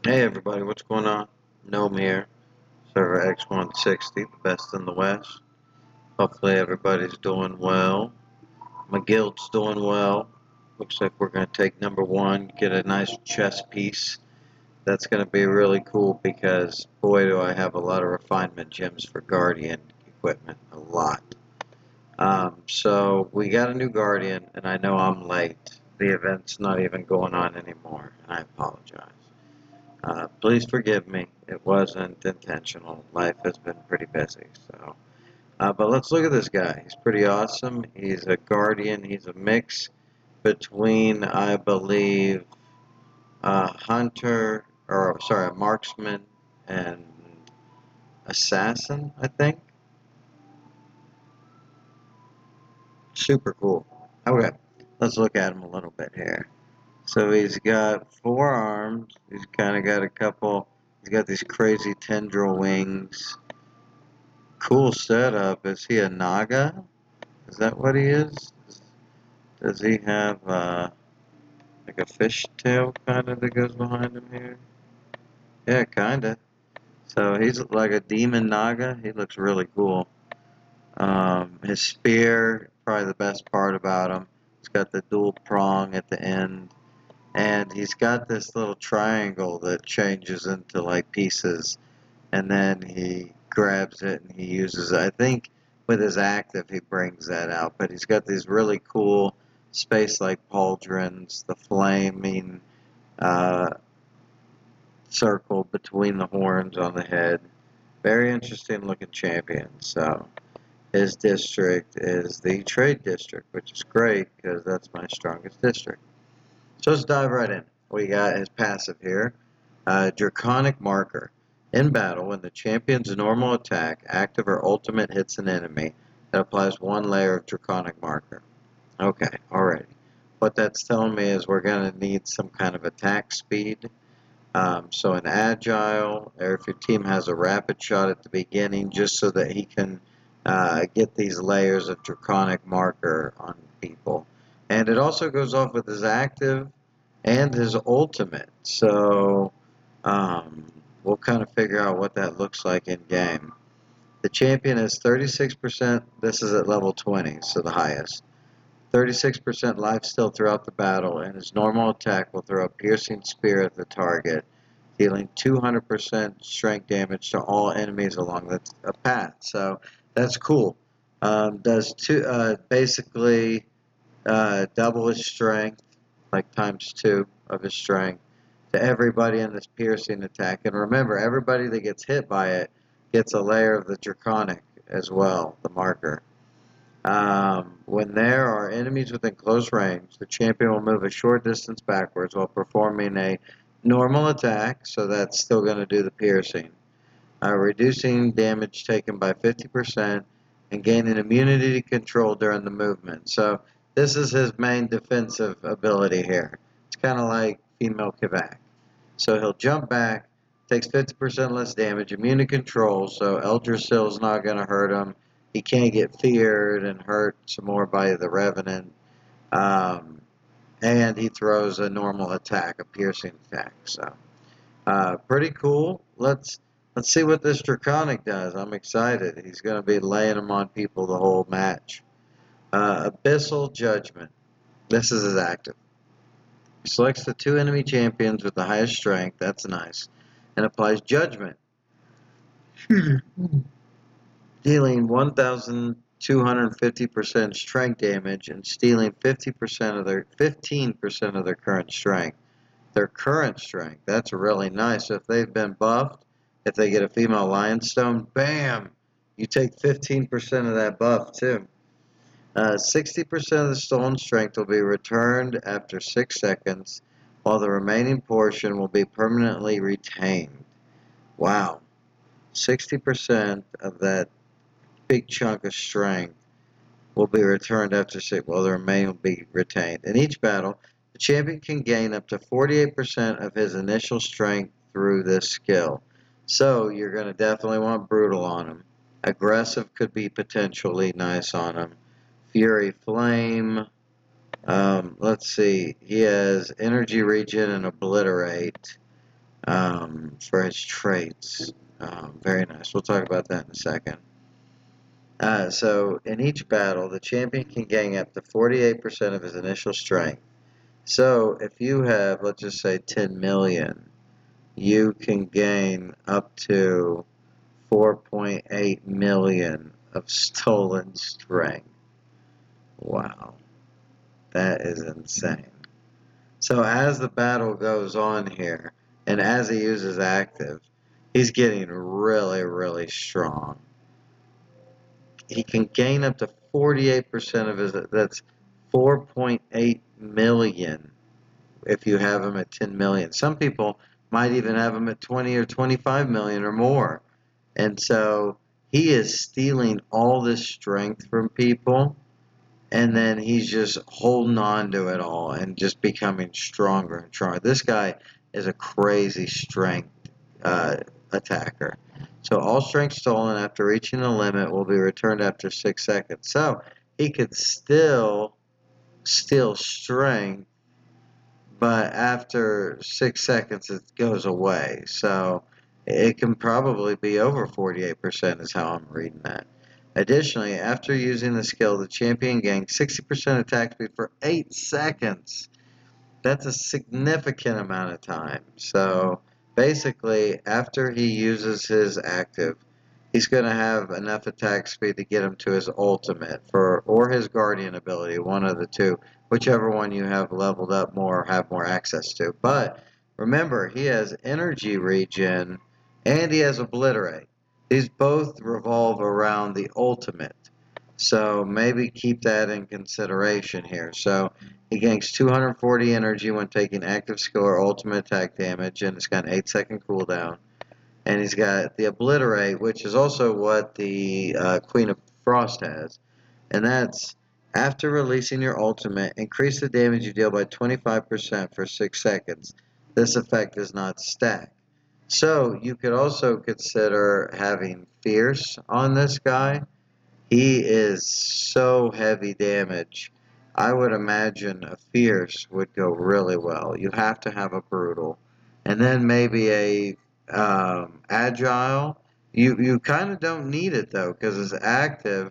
Hey everybody, what's going on? Gnome here, server X160, the best in the West. Hopefully everybody's doing well. My guild's doing well. Looks like we're going to take number one, get a nice chess piece. That's going to be really cool because, boy, do I have a lot of refinement gems for Guardian equipment. A lot. So we got a new Guardian, and I know I'm late. The event's not even going on anymore, and I apologize. Please forgive me. It wasn't intentional. Life has been pretty busy. But let's look at this guy. He's pretty awesome. He's a guardian. He's a mix between, I believe, a hunter, or sorry, a marksman and assassin, I think. Super cool. Okay, let's look at him a little bit here. So he's got 4 arms. He's kind of got a couple. He's got these crazy tendril wings. Cool setup. Is he a Naga? Is that what he is? Does he have like a fish tail kind of that goes behind him here? Yeah, kind of. So he's like a demon Naga. He looks really cool. His spear, probably the best part about him. He's got the dual prong at the end. And he's got this little triangle that changes into like pieces. And then he grabs it and he uses it. I think with his active he brings that out, but he's got these really cool space-like pauldrons, the flaming uh, circle between the horns on the head. Very interesting looking champion. So his district is the trade district, which is great because that's my strongest district. So let's dive right in. We got his passive here. Draconic Marker. In battle, when the champion's normal attack, active, or ultimate hits an enemy, it applies 1 layer of Draconic Marker. Okay, alrighty. What that's telling me is we're going to need some kind of attack speed. So an agile, or if your team has a rapid shot at the beginning, just so that he can get these layers of Draconic Marker on people. And it also goes off with his active and his ultimate. So we'll kind of figure out what that looks like in game. The champion is 36%. This is at level 20, so the highest. 36% life steal throughout the battle, and his normal attack will throw a piercing spear at the target, dealing 200% strength damage to all enemies along the path. So that's cool. Basically double his strength, like ×2 of his strength, to everybody in this piercing attack. And remember, everybody that gets hit by it gets a layer of the Draconic as well, the marker. When there are enemies within close range, the champion will move a short distance backwards while performing a normal attack, so that's still going to do the piercing, reducing damage taken by 50% and gaining immunity to control during the movement. So this is his main defensive ability here. It's kind of like female Kavak. So he'll jump back, takes 50% less damage, immune to control, so Eldrasil is not going to hurt him. He can't get feared and hurt some more by the Revenant. Um, and he throws a normal attack, a piercing attack. So pretty cool. Let's see what this Draconic does. I'm excited. He's going to be laying them on people the whole match. Abyssal Judgment. This is his active. He selects the 2 enemy champions with the highest strength. That's nice. And applies Judgment, dealing 1,250% strength damage and stealing 15% of their current strength. Their current strength. That's really nice. So if they've been buffed, if they get a female Lionstone, bam! You take 15% of that buff too. 60% of the stolen strength will be returned after 6 seconds, while the remaining portion will be permanently retained. Wow. 60% of that big chunk of strength will be returned after 6, while the remaining will be retained. In each battle, the champion can gain up to 48% of his initial strength through this skill. So you're going to definitely want Brutal on him. Aggressive could be potentially nice on him. Fury Flame. Let's see. He has Energy Regen and Obliterate. for his traits. Very nice. We'll talk about that in a second. So in each battle, the champion can gain up to 48% of his initial strength. So if you have, let's just say, 10 million, you can gain up to 4.8 million of stolen strength. Wow, that is insane. So as the battle goes on here, and as he uses active, he's getting really, really strong. He can gain up to 48% of his, that's 4.8 million if you have him at 10 million. Some people might even have him at 20 or 25 million or more. And so he is stealing all this strength from people, and then he's just holding on to it all and just becoming stronger and stronger. This guy is a crazy strength uh, attacker. So all strength stolen after reaching the limit will be returned after 6 seconds. So he could still steal strength, but after 6 seconds it goes away. So it can probably be over 48% is how I'm reading that. Additionally, after using the skill, the champion gains 60% attack speed for 8 seconds. That's a significant amount of time. So basically, after he uses his active, he's going to have enough attack speed to get him to his ultimate or his guardian ability, one of the two, whichever one you have leveled up more or have more access to. But remember, he has energy regen and he has obliterate. These both revolve around the ultimate. So maybe keep that in consideration here. So he gains 240 energy when taking active skill or ultimate attack damage, and it's got an 8-second cooldown. And he's got the Obliterate, which is also what the Queen of Frost has. And that's, after releasing your ultimate, increase the damage you deal by 25% for 6 seconds. This effect does not stack. So you could also consider having Fierce on this guy. He is so heavy damage. I would imagine a Fierce would go really well. You have to have a Brutal. And then maybe a Agile. You kind of don't need it though, because his active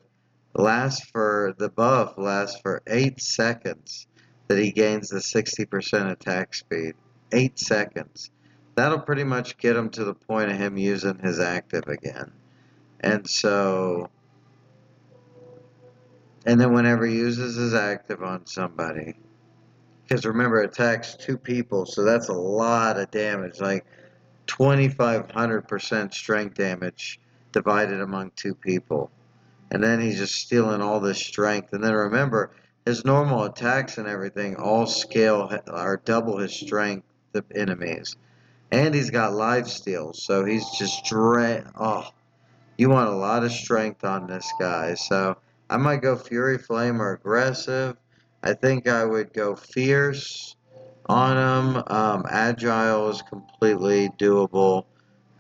the buff lasts for 8 seconds that he gains the 60% attack speed. 8 seconds. That'll pretty much get him to the point of him using his active again. And so, and then whenever he uses his active on somebody, because remember, it attacks 2 people, so that's a lot of damage, like 2,500% strength damage divided among 2 people. And then he's just stealing all this strength. And then remember, his normal attacks and everything all scale or double his strength to enemies. And he's got life steal, so he's just you want a lot of strength on this guy. So I might go Fury Flame or Aggressive. I think I would go Fierce on him. Agile is completely doable.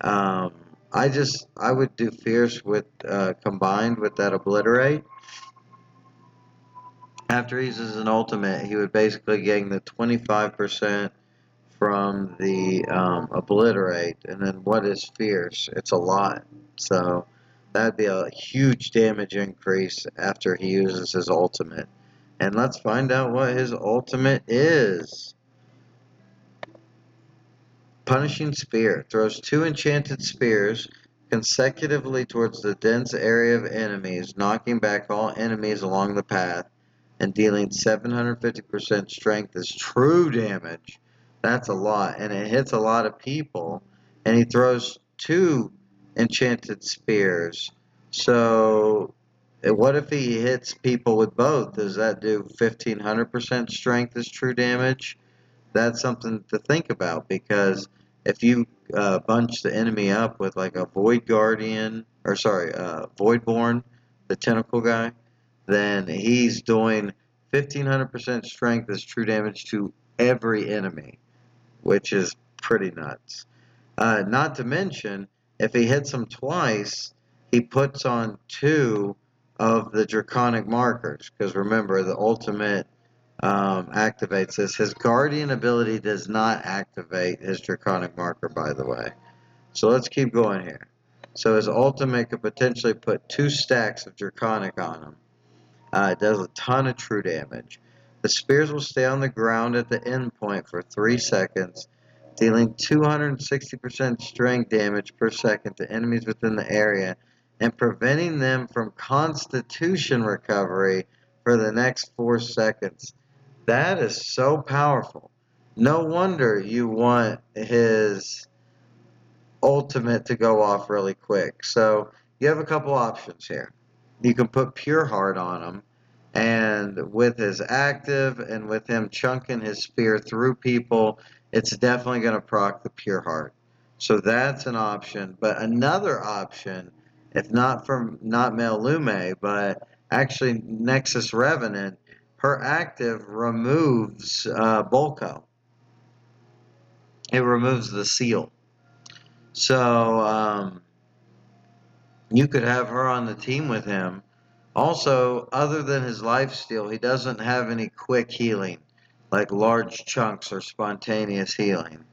Um, I would do Fierce with combined with that Obliterate. After he uses an ultimate, he would basically gain the 25% from the Obliterate, and then what is Fierce? It's a lot. So that'd be a huge damage increase after he uses his ultimate. And let's find out what his ultimate is. Punishing Spear throws 2 enchanted spears consecutively towards the dense area of enemies, knocking back all enemies along the path and dealing 750% strength as true damage. That's a lot, and it hits a lot of people. And he throws 2 enchanted spears. So, what if he hits people with both? Does that do 1500% strength as true damage? That's something to think about, because if you bunch the enemy up with like a Void Guardian, or sorry, Voidborn, the tentacle guy, then he's doing 1500% strength as true damage to every enemy, which is pretty nuts. Not to mention, if he hits them twice, he puts on 2 of the draconic markers, because remember, the ultimate activates this. His Guardian ability does not activate his Draconic Marker, by the way. So let's keep going here. So his ultimate could potentially put 2 stacks of Draconic on him. It does a ton of true damage. The spears will stay on the ground at the end point for 3 seconds, dealing 260% strength damage per second to enemies within the area, and preventing them from Constitution recovery for the next 4 seconds. That is so powerful. No wonder you want his ultimate to go off really quick. So you have a couple options here. You can put Pure Heart on him, and with his active and with him chunking his spear through people, it's definitely going to proc the Pure Heart. So that's an option. But another option, if not from not Melume, but actually Nexus Revenant, her active removes Bolko. It removes the seal. So you could have her on the team with him. Also, other than his lifesteal, he doesn't have any quick healing, like large chunks or spontaneous healing.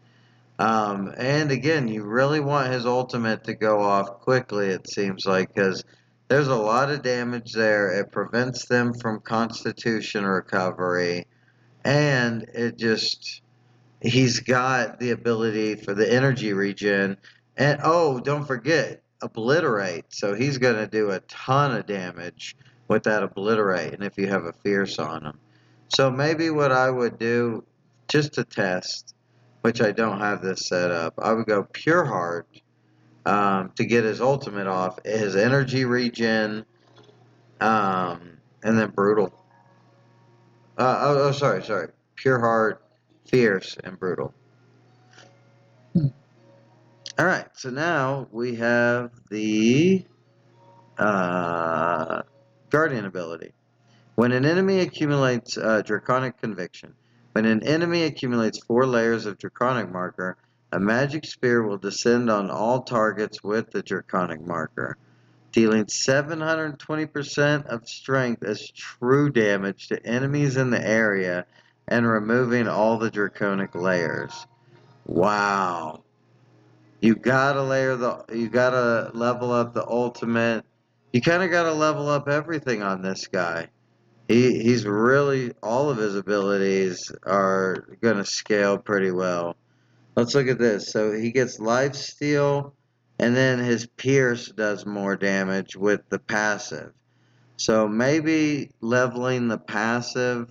And again, you really want his ultimate to go off quickly, it seems like, because there's a lot of damage there. It prevents them from Constitution recovery, and it just he's got the ability for the energy regen. And oh, don't forget, obliterate. So he's going to do a ton of damage with that obliterate, and if you have a fierce on him. So maybe what I would do, just to test, which I don't have this set up, I would go Pure Heart to get his ultimate off, his energy regen, and then Brutal. Sorry. Pure Heart, Fierce, and Brutal. Alright, so now we have the Guardian ability. When an enemy accumulates Draconic Conviction, when an enemy accumulates 4 layers of Draconic Marker, a magic spear will descend on all targets with the Draconic Marker, dealing 720% of strength as true damage to enemies in the area and removing all the Draconic layers. Wow. You gotta level up the ultimate. You kind of gotta level up everything on this guy. He's really, all of his abilities are gonna scale pretty well. Let's look at this. So he gets lifesteal, and then his pierce does more damage with the passive. So maybe leveling the passive,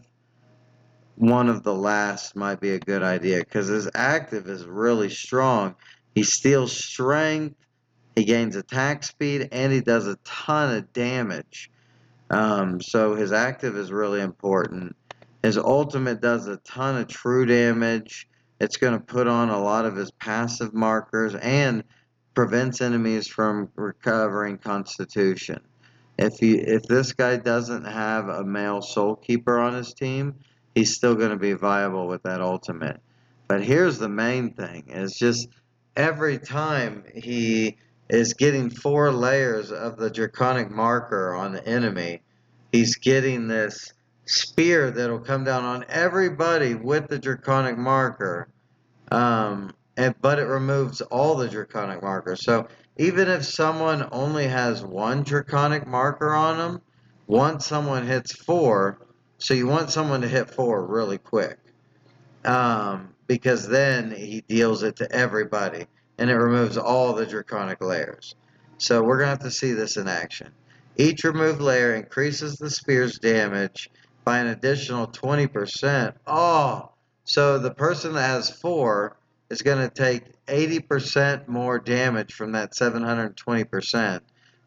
one of the last, might be a good idea, because his active is really strong. He steals strength, he gains attack speed, and he does a ton of damage. So his active is really important. His ultimate does a ton of true damage. It's going to put on a lot of his passive markers and prevents enemies from recovering Constitution. If this guy doesn't have a male Soul Keeper on his team, he's still going to be viable with that ultimate. But here's the main thing: is just every time he is getting 4 layers of the Draconic Marker on the enemy, he's getting this spear that'll come down on everybody with the Draconic Marker. But it removes all the Draconic markers. So even if someone only has 1 Draconic marker on them, once someone hits 4, so you want someone to hit 4 really quick. Because then he deals it to everybody, and it removes all the Draconic layers. So we're going to have to see this in action. Each removed layer increases the spear's damage by an additional 20%. Oh, so the person that has 4 is going to take 80% more damage from that 720%,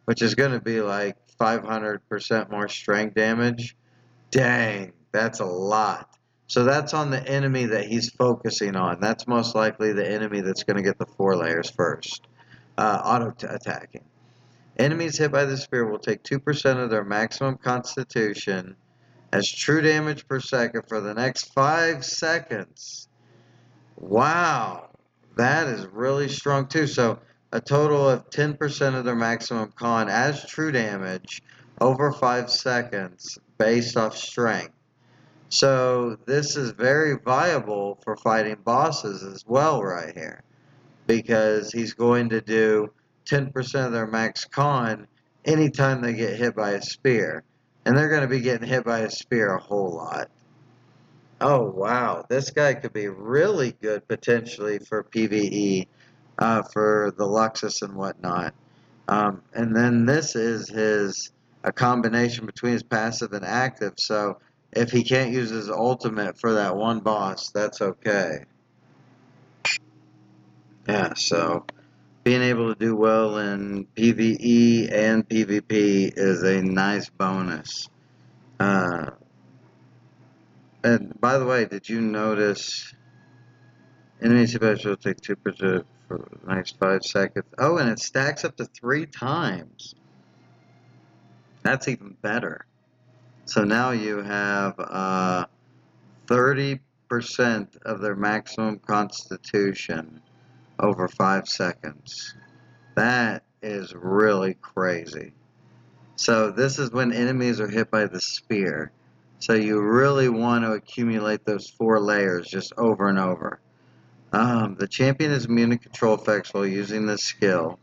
which is going to be like 500% more strength damage. Dang, that's a lot. So that's on the enemy that he's focusing on. That's most likely the enemy that's going to get the 4 layers first. Auto-attacking. Enemies hit by the spear will take 2% of their maximum constitution as true damage per second for the next 5 seconds. Wow. That is really strong too. So a total of 10% of their maximum con as true damage over 5 seconds based off strength. So this is very viable for fighting bosses as well right here, because he's going to do 10% of their max con anytime they get hit by a spear. And they're going to be getting hit by a spear a whole lot. Oh, wow. This guy could be really good potentially for PvE, for the Lexus and whatnot. And then this is a combination between his passive and active. So if he can't use his ultimate for that one boss, that's okay. Yeah, so being able to do well in PvE and PvP is a nice bonus. Uh, and by the way, did you notice enemy special take 2% for the next 5 seconds? Oh, and it stacks up to 3 times. That's even better. So now you have 30% of their maximum constitution over 5 seconds. That is really crazy. So this is when enemies are hit by the spear. So you really want to accumulate those 4 layers just over and over. The champion is immune to control effects while using this skill.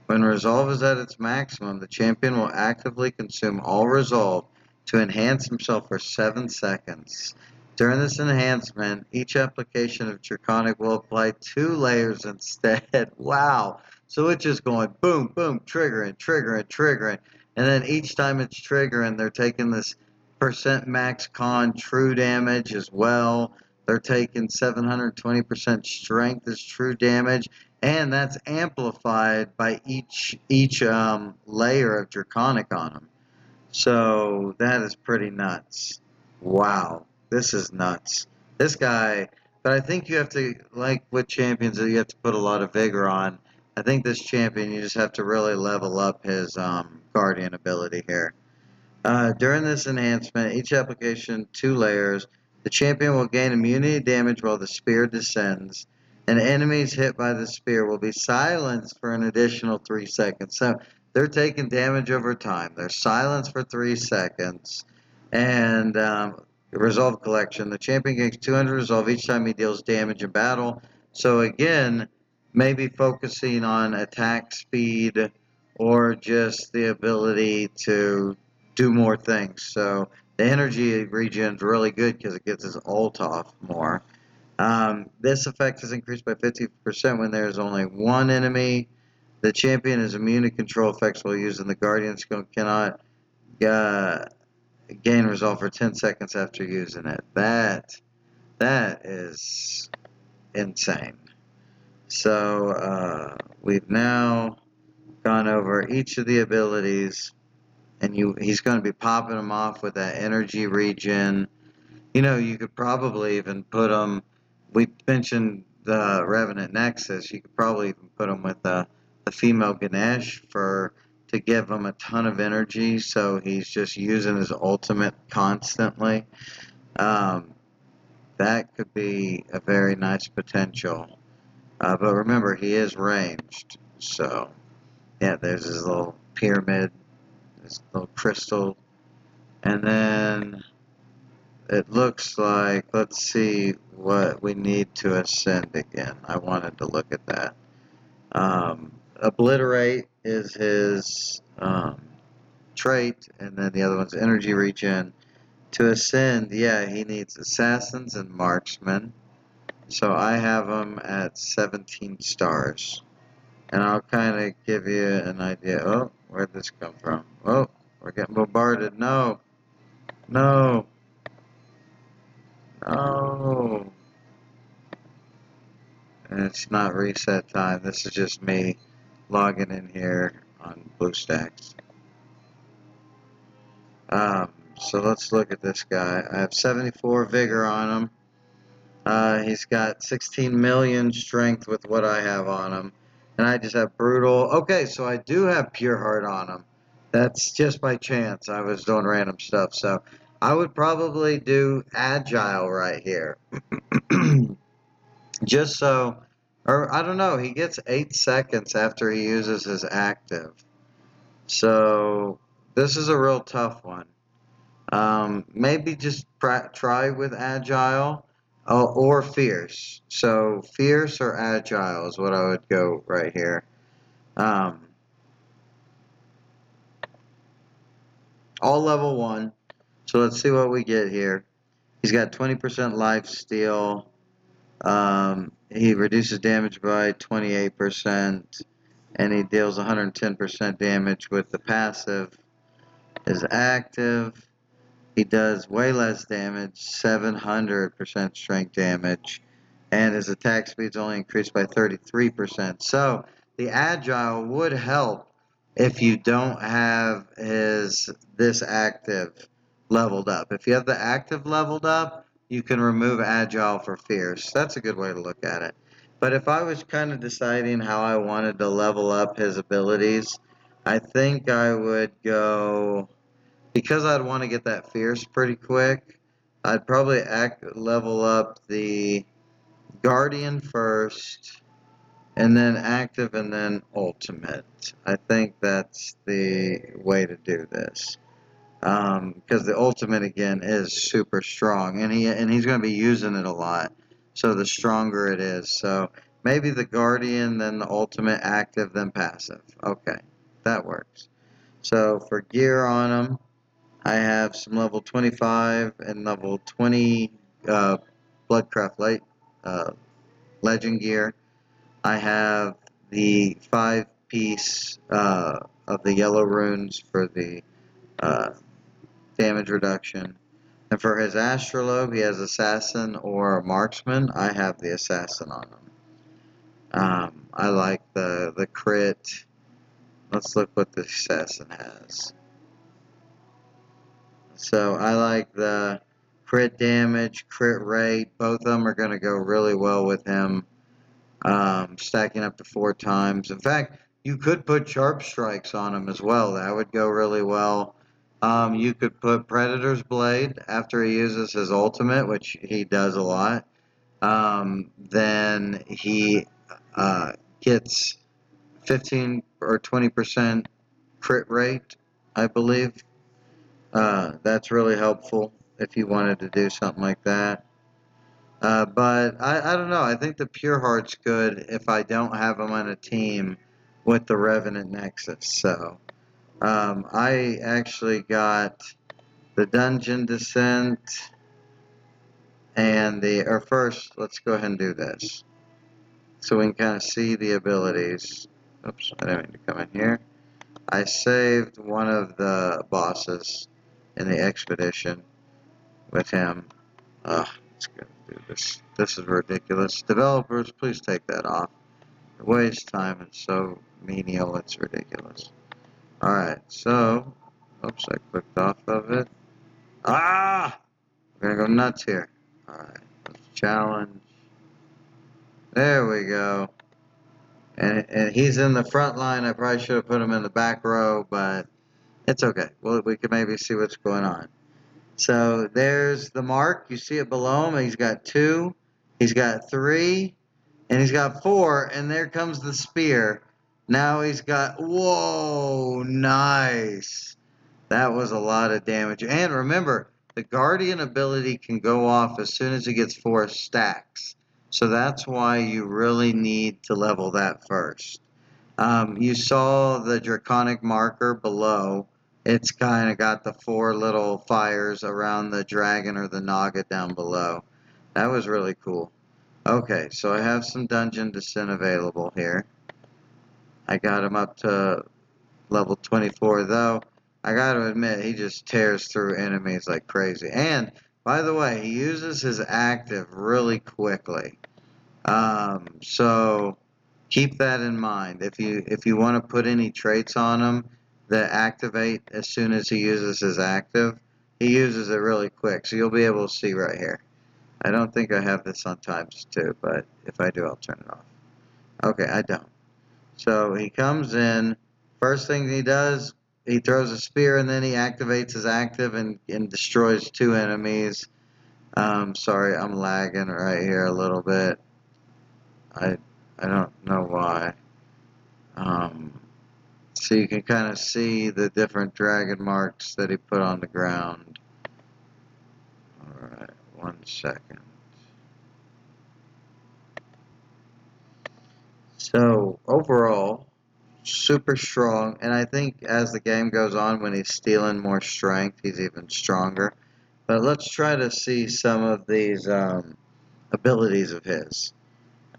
When resolve is at its maximum, the champion will actively consume all resolve to enhance himself for 7 seconds. During this enhancement, each application of Draconic will apply 2 layers instead. Wow. So it's just going boom, boom, triggering, triggering, triggering. And then each time it's triggering, they're taking this percent max con true damage as well. They're taking 720% strength as true damage, and that's amplified by each layer of Draconic on them. So that is pretty nuts. Wow, this is nuts. This guy, but I think you have to, like with champions, you have to put a lot of vigor on. I think this champion, you just have to really level up his guardian ability here. During this enhancement, each application 2 layers, the champion will gain immunity damage while the spear descends, and enemies hit by the spear will be silenced for an additional 3 seconds. So they're taking damage over time. They're silenced for 3 seconds, and resolve collection. The champion gains 200 resolve each time he deals damage in battle. So again, maybe focusing on attack speed or just the ability to do more things. So the energy regen is really good because it gets his ult off more. This effect is increased by 50% when there is only one enemy. The champion is immune to control effects while using the guardian skill and cannot gain resolve for 10 seconds after using it. That is insane. So we've now gone over each of the abilities, and he's going to be popping them off with that energy regen. You know, you could probably even put them. We mentioned the Revenant Nexus. You could probably even put them with the female Ganesh to give him a ton of energy. So he's just using his ultimate constantly. That could be a very nice potential. But remember, he is ranged. So yeah, there's his little pyramid, this little crystal, and then it looks like, let's see what we need to ascend again. I wanted to look at that. Obliterate is his trait, and then the other one's energy regen. To ascend, yeah, he needs assassins and marksmen. So I have him at 17 stars. And I'll kind of give you an idea. Oh, where'd this come from? Oh, we're getting bombarded. No. No. No. And it's not reset time. This is just me logging in here on BlueStacks. So let's look at this guy. I have 74 vigor on him. He's got 16 million strength with what I have on him. And I just have brutal. Okay, so I do have pure heart on him. That's just by chance. I was doing random stuff. So I would probably do agile right here. Just so, or I don't know, he gets 8 seconds after he uses his active. So this is a real tough one. Maybe just try with agile or fierce. So fierce or agile is what I would go right here. Um, all level 1. So let's see what we get here. He's got 20% life steal. He reduces damage by 28%, and he deals 110% damage with the passive. His active, he does way less damage, 700% strength damage, and his attack speed's only increased by 33%. So the agile would help if you don't have this active leveled up. If you have the active leveled up, you can remove agile for fierce. That's a good way to look at it. But if I was kind of deciding how I wanted to level up his abilities, I think I would go, because I'd want to get that fierce pretty quick, I'd probably level up the guardian first, and then active, and then ultimate. I think that's the way to do this. Because the ultimate again is super strong, and he's going to be using it a lot. So the stronger it is. So maybe the guardian, then the ultimate, active, then passive. Okay, that works. So for gear on him, I have some level 25 and level 20 Bloodcraft Light Legend gear. I have the 5-piece of the yellow runes for the uh, damage reduction. And for his astrolabe, he has assassin or marksman. I have the assassin on him. I like the crit. Let's look what the assassin has. So I like the crit damage, crit rate. Both of them are going to go really well with him. Stacking up to 4 times. In fact, you could put sharp strikes on him as well. That would go really well. You could put Predator's Blade after he uses his ultimate, which he does a lot. Then he gets 15 or 20% crit rate, I believe. That's really helpful if you wanted to do something like that. But I don't know. I think the Pure Heart's good if I don't have them on a team with the Revenant Nexus. So I actually got the Dungeon Descent and or first, let's go ahead and do this. So we can kind of see the abilities. Oops, I didn't mean to come in here. I saved one of the bosses in the expedition with him. Let's go do this. This is ridiculous. Developers, please take that off. It wastes time and so menial, it's ridiculous. Alright, so, oops, I clicked off of it. Ah! We're gonna go nuts here. Alright, let's challenge. There we go. And he's in the front line. I probably should have put him in the back row, but it's okay. Well, we can maybe see what's going on. So there's the mark. You see it below him. He's got 2. He's got 3. And he's got 4. And there comes the spear. Now he's got... Whoa! Nice. That was a lot of damage. And remember, the Guardian ability can go off as soon as he gets 4 stacks. So that's why you really need to level that first. You saw the Draconic marker below. It's kind of got the 4 little fires around the dragon or the Naga down below. That was really cool. Okay, so I have some Dungeon Descent available here. I got him up to level 24, though. I gotta admit, he just tears through enemies like crazy. And, by the way, he uses his active really quickly. So keep that in mind. If you want to put any traits on him that activate as soon as he uses his active, he uses it really quick. So you'll be able to see right here. I don't think I have this on ×2, but if I do, I'll turn it off. Okay, I don't. So he comes in. First thing he does, he throws a spear, and then he activates his active and destroys 2 enemies. Sorry, I'm lagging right here a little bit. I don't know why. So you can kind of see the different dragon marks that he put on the ground. Alright, 1 second. So, overall, super strong, and I think as the game goes on, when he's stealing more strength, he's even stronger. But let's try to see some of these abilities of his.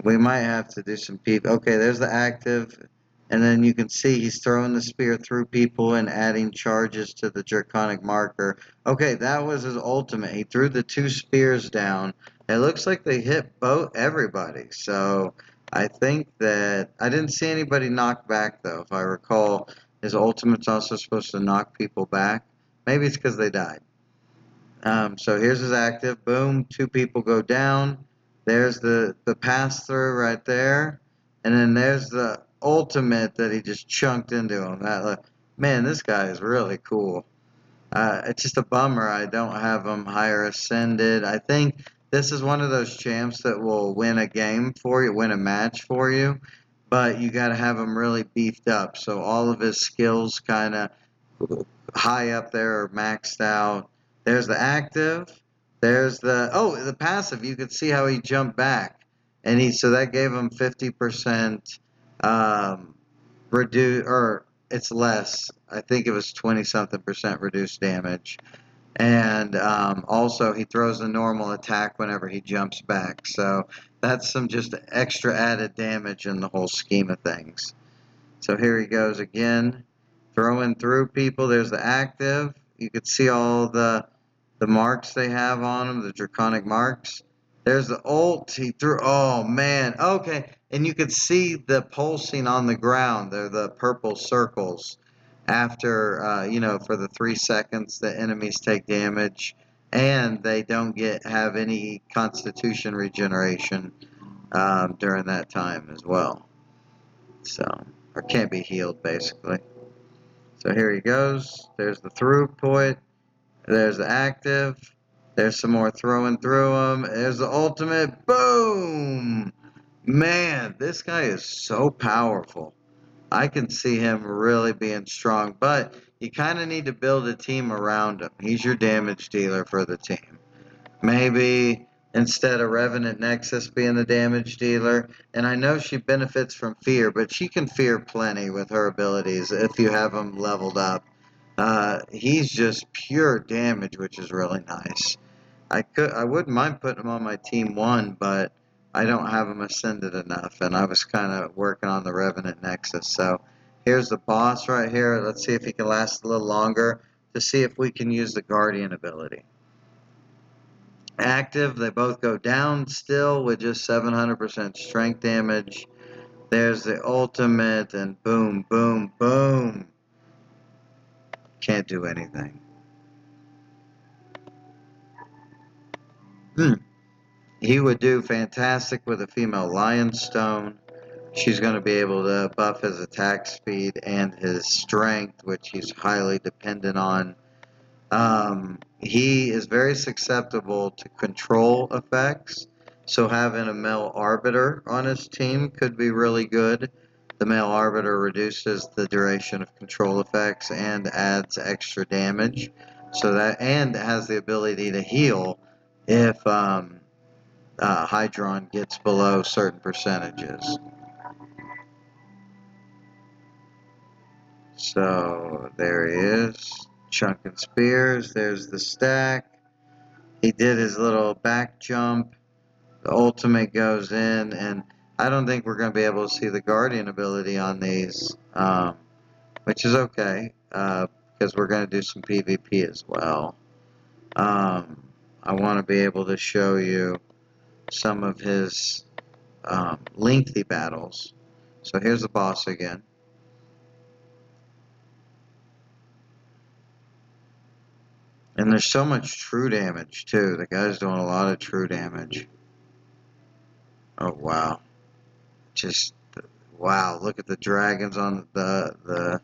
We might have to do some people. Okay, there's the active, and then you can see he's throwing the spear through people and adding charges to the draconic marker. Okay, that was his ultimate. He threw the 2 spears down. It looks like they hit everybody. So I think that I didn't see anybody knocked back though. If I recall, his ultimate's also supposed to knock people back. Maybe it's because they died. So here's his active. Boom, 2 people go down. There's the pass through right there. And then there's the ultimate that he just chunked into him. Man, this guy is really cool. It's just a bummer I don't have him higher ascended. I think this is one of those champs that will win a game for you, win a match for you, but you got to have him really beefed up. So all of his skills kind of high up there or maxed out. There's the active. There's the passive. You could see how he jumped back, and so that gave him 50% reduce, or it's less. I think it was 20 something percent reduced damage. And also, he throws a normal attack whenever he jumps back. So that's some just extra added damage in the whole scheme of things. So here he goes again, throwing through people. There's the active. You could see all the marks they have on him, the draconic marks. There's the ult. He threw. Oh man. Okay, and you could see the pulsing on the ground. They're the purple circles. After for the 3 seconds, the enemies take damage, and they don't have any constitution regeneration during that time as well. So, or can't be healed basically. So here he goes. There's the through point. There's the active. There's some more throwing through him. There's the ultimate. Boom! Man, this guy is so powerful. I can see him really being strong, but you kind of need to build a team around him. He's your damage dealer for the team. Maybe instead of Revenant Nexus being the damage dealer, and I know she benefits from fear, but she can fear plenty with her abilities if you have him leveled up. He's just pure damage, which is really nice. I wouldn't mind putting him on my team 1, but I don't have him ascended enough, and I was kind of working on the Revenant Nexus. So here's the boss right here. Let's see if he can last a little longer to see if we can use the Guardian ability. Active, they both go down still with just 700% strength damage. There's the ultimate, and boom, boom, boom. Can't do anything. He would do fantastic with a female Lion Stone. She's going to be able to buff his attack speed and his strength, which he's highly dependent on. He is very susceptible to control effects, so having a male arbiter on his team could be really good. The male arbiter reduces the duration of control effects and adds extra damage, and has the ability to heal if Hydron gets below certain percentages. So there he is, chunking spears. There's the stack. He did his little back jump. The ultimate goes in, and I don't think we're going to be able to see the Guardian ability on these, which is okay, because we're going to do some PvP as well. I want to be able to show you some of his lengthy battles. So here's the boss again. And there's so much true damage, too. The guy's doing a lot of true damage. Oh, wow. Just, wow. Look at the dragons on the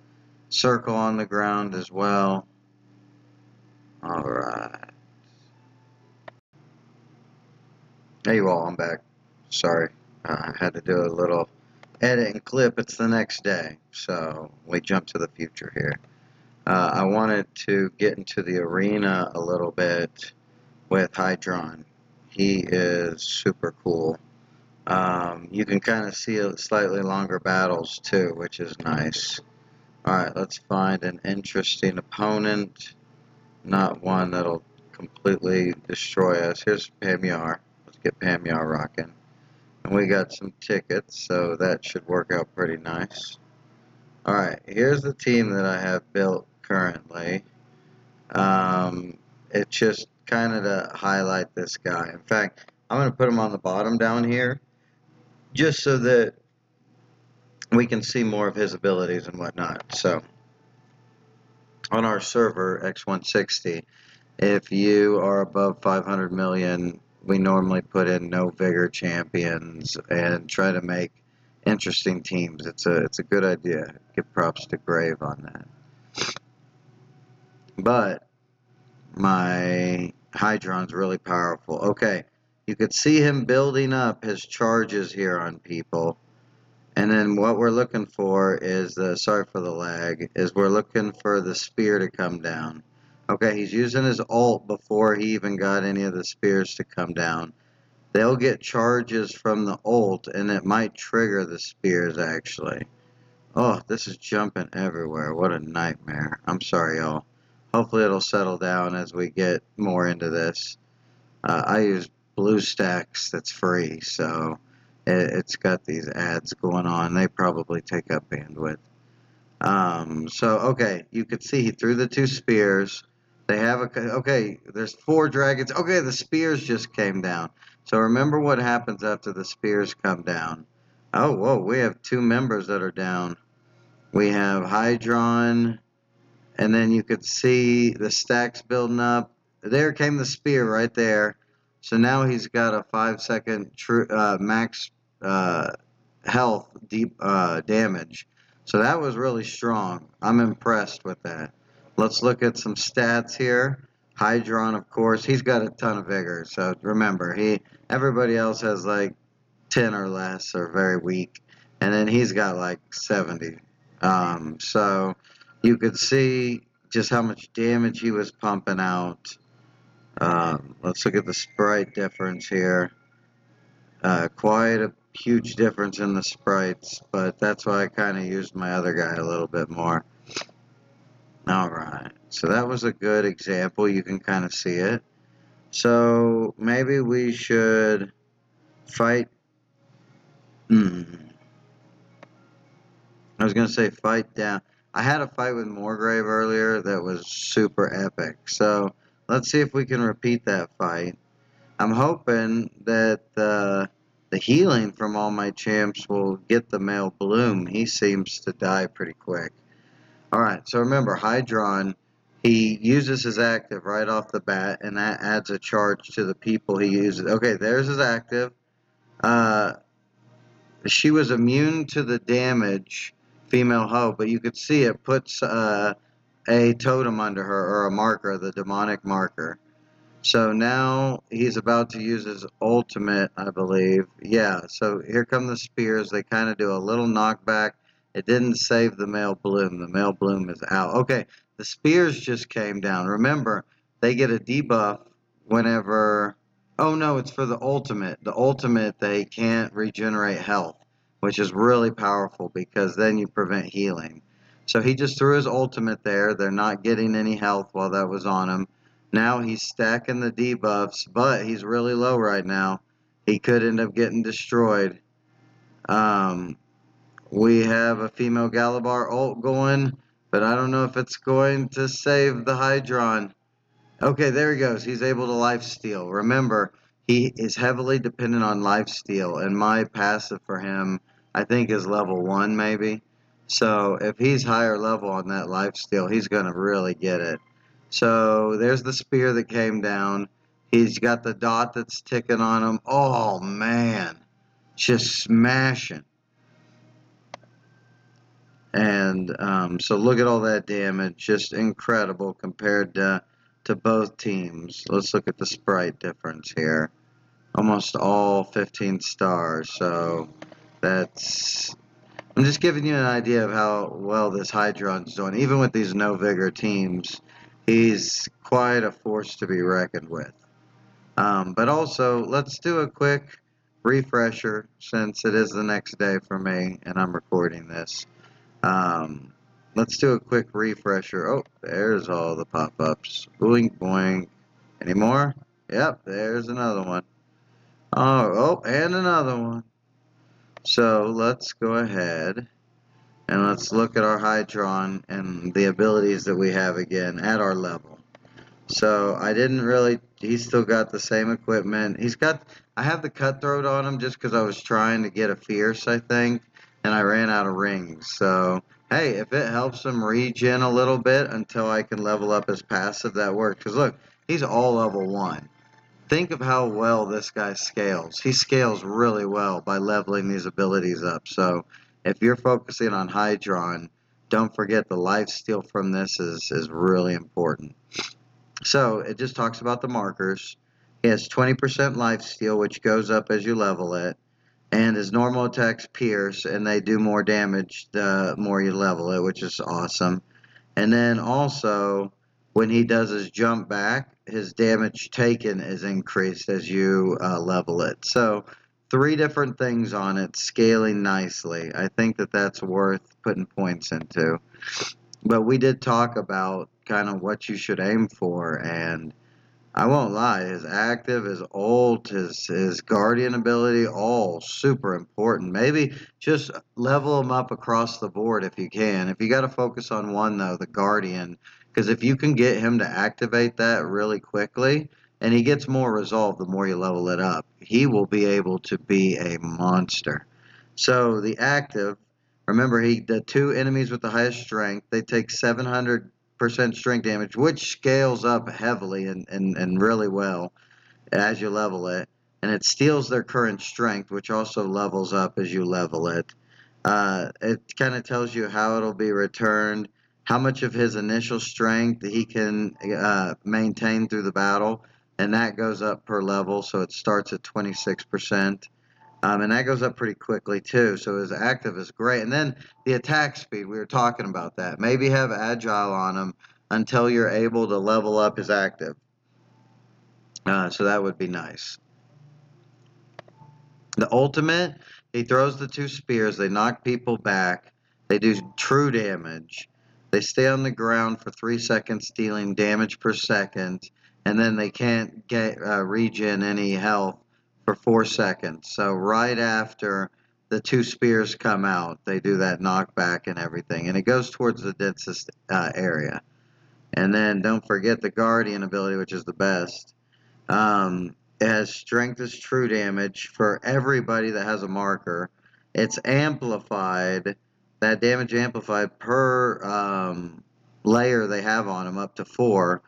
circle on the ground as well. Alright. Hey, you all, I'm back. Sorry. I had to do a little edit and clip. It's the next day. So, we jump to the future here. I wanted to get into the arena a little bit with Hydron. He is super cool. You can kind of see slightly longer battles too, which is nice. Alright, let's find an interesting opponent. Not one that'll completely destroy us. Here's Pamyar. Let's get Pamyar rocking. And we got some tickets, so that should work out pretty nice. Alright, here's the team that I have built currently. It's just kind of to highlight this guy. In fact, I'm going to put him on the bottom down here, just so that we can see more of his abilities and whatnot. So, on our server, X160, if you are above 500 million, we normally put in no vigor champions and try to make interesting teams. It's a good idea. Give props to Grave on that. But my Hydron's really powerful. Okay, you could see him building up his charges here on people. And then what we're looking for is sorry for the lag, is we're looking for the spear to come down. Okay, he's using his ult before he even got any of the spears to come down. They'll get charges from the ult, and it might trigger the spears, actually. Oh, this is jumping everywhere. What a nightmare. I'm sorry, y'all. Hopefully it'll settle down as we get more into this. I use BlueStacks that's free, so it's got these ads going on. They probably take up bandwidth. Okay, you could see he threw the 2 spears. They have okay, there's 4 dragons. Okay, the spears just came down. So remember what happens after the spears come down. Oh, whoa, we have 2 members that are down. We have Hydron, and then you could see the stacks building up. There came the spear right there. So now he's got a 5-second max health deep damage. So that was really strong. I'm impressed with that. Let's look at some stats here. Hydron, of course, he's got a ton of vigor. So remember, everybody else has like 10 or less, or very weak, and then he's got like 70. So you could see just how much damage he was pumping out. Let's look at the sprite difference here. Quite a huge difference in the sprites, but that's why I kind of used my other guy a little bit more. Alright, so that was a good example. You can kind of see it. So maybe we should fight. I was going to say fight down. I had a fight with Morgrave earlier that was super epic. So let's see if we can repeat that fight. I'm hoping that the healing from all my champs will get the male bloom. He seems to die pretty quick. Alright, so remember, Hydron, he uses his active right off the bat, and that adds a charge to the people he uses. Okay, there's his active. She was immune to the damage, female hoe, but you could see it puts a totem under her, or a marker, the demonic marker. So now he's about to use his ultimate, I believe. Yeah, so here come the spears. They kind of do a little knockback. It didn't save the male bloom. The male bloom is out. Okay, the spears just came down. Remember, they get a debuff whenever... Oh, no, it's for the ultimate. The ultimate, they can't regenerate health, which is really powerful because then you prevent healing. So he just threw his ultimate there. They're not getting any health while that was on him. Now he's stacking the debuffs, but he's really low right now. He could end up getting destroyed. We have a female Galabar ult going, but I don't know if it's going to save the Hydron. Okay, there he goes. He's able to lifesteal. Remember, he is heavily dependent on lifesteal, and my passive for him, I think, is level 1 maybe. So if he's higher level on that lifesteal, he's going to really get it. So there's the spear that came down. He's got the dot that's ticking on him. Oh, man. Just smashing. And so look at all that damage. Just incredible compared to both teams. Let's look at the sprite difference here. Almost all 15 stars. So that's... I'm just giving you an idea of how well this Hydron's doing. Even with these no vigor teams, he's quite a force to be reckoned with. But also, let's do a quick refresher since it is the next day for me and I'm recording this. Um, let's do a quick refresher. Oh, there's all the pop-ups. Boing, boing. Any more? Yep, there's another one. Oh, and another one. So let's go ahead and let's look at our Hydron and the abilities that we have again at our level. So I didn't really, he's still got the same equipment. I have the cutthroat on him just because I was trying to get a fierce, I think, and I ran out of rings. So, hey, if it helps him regen a little bit until I can level up his passive, that works. Because look, he's all level 1. Think of how well this guy scales. He scales really well by leveling these abilities up. So if you're focusing on Hydron, don't forget the lifesteal from this is really important. So it just talks about the markers. He has 20% lifesteal, which goes up as you level it. And his normal attacks pierce, and they do more damage the more you level it, which is awesome. And then also, when he does his jump back, his damage taken is increased as you level it. So, 3 different things on it, scaling nicely. I think that that's worth putting points into. But we did talk about kind of what you should aim for, and I won't lie, his active, his ult, his guardian ability, all super important. Maybe just level them up across the board if you can. If you got to focus on one though, the guardian, because if you can get him to activate that really quickly, and he gets more resolve the more you level it up, he will be able to be a monster. So the active, remember the 2 enemies with the highest strength, they take 700% strength damage, which scales up heavily and really well as you level it. And it steals their current strength, which also levels up as you level it. It kind of tells you how it'll be returned, how much of his initial strength he can maintain through the battle, and that goes up per level, so it starts at 26%. And that goes up pretty quickly too. So his active is great. And then the attack speed, we were talking about that. Maybe have agile on him until you're able to level up his active. So that would be nice. The ultimate, he throws the 2 spears. They knock people back. They do true damage. They stay on the ground for 3 seconds, dealing damage per second. And then they can't get regen any health for 4 seconds. So right after the 2 spears come out, they do that knockback and everything. And it goes towards the densest area. And then don't forget the guardian ability, which is the best. It has strength as true damage for everybody that has a marker. It's amplified, that damage amplified per layer they have on them up to 4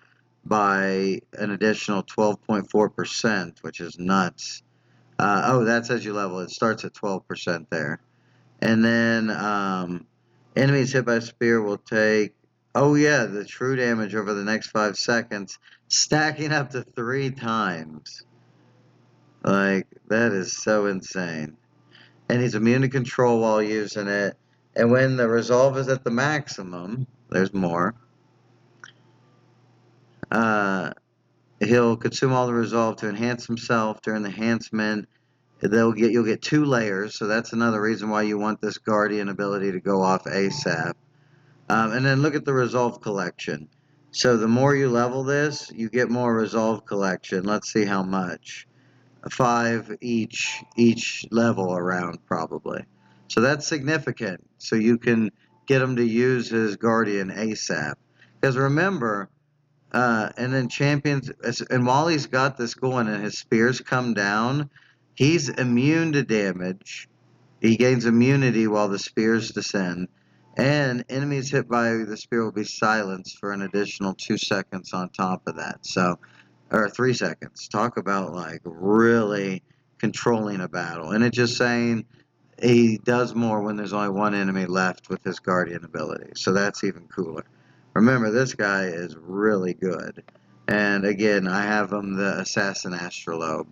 by an additional 12.4%, which is nuts. That's as you level. It starts at 12% there. And then enemies hit by a spear will take, the true damage over the next 5 seconds, stacking up to 3 times. Like, that is so insane. And he's immune to control while using it. And when the resolve is at the maximum, there's more. He'll consume all the resolve to enhance himself. During the enhancement, you'll get 2 layers. So that's another reason why you want this guardian ability to go off ASAP. And then look at the resolve collection. So the more you level this, you get more resolve collection. Let's see how much. 5 each level around probably. So that's significant. So you can get him to use his guardian ASAP. Because remember, and then champions, and while he's got this going and his spears come down, he's immune to damage. He gains immunity while the spears descend. And enemies hit by the spear will be silenced for an additional 2 seconds on top of that. So, or 3 seconds. Talk about like really controlling a battle. And it's just saying he does more when there's only 1 enemy left with his guardian ability. So that's even cooler. Remember, this guy is really good. And again, I have him the Assassin Astrolabe.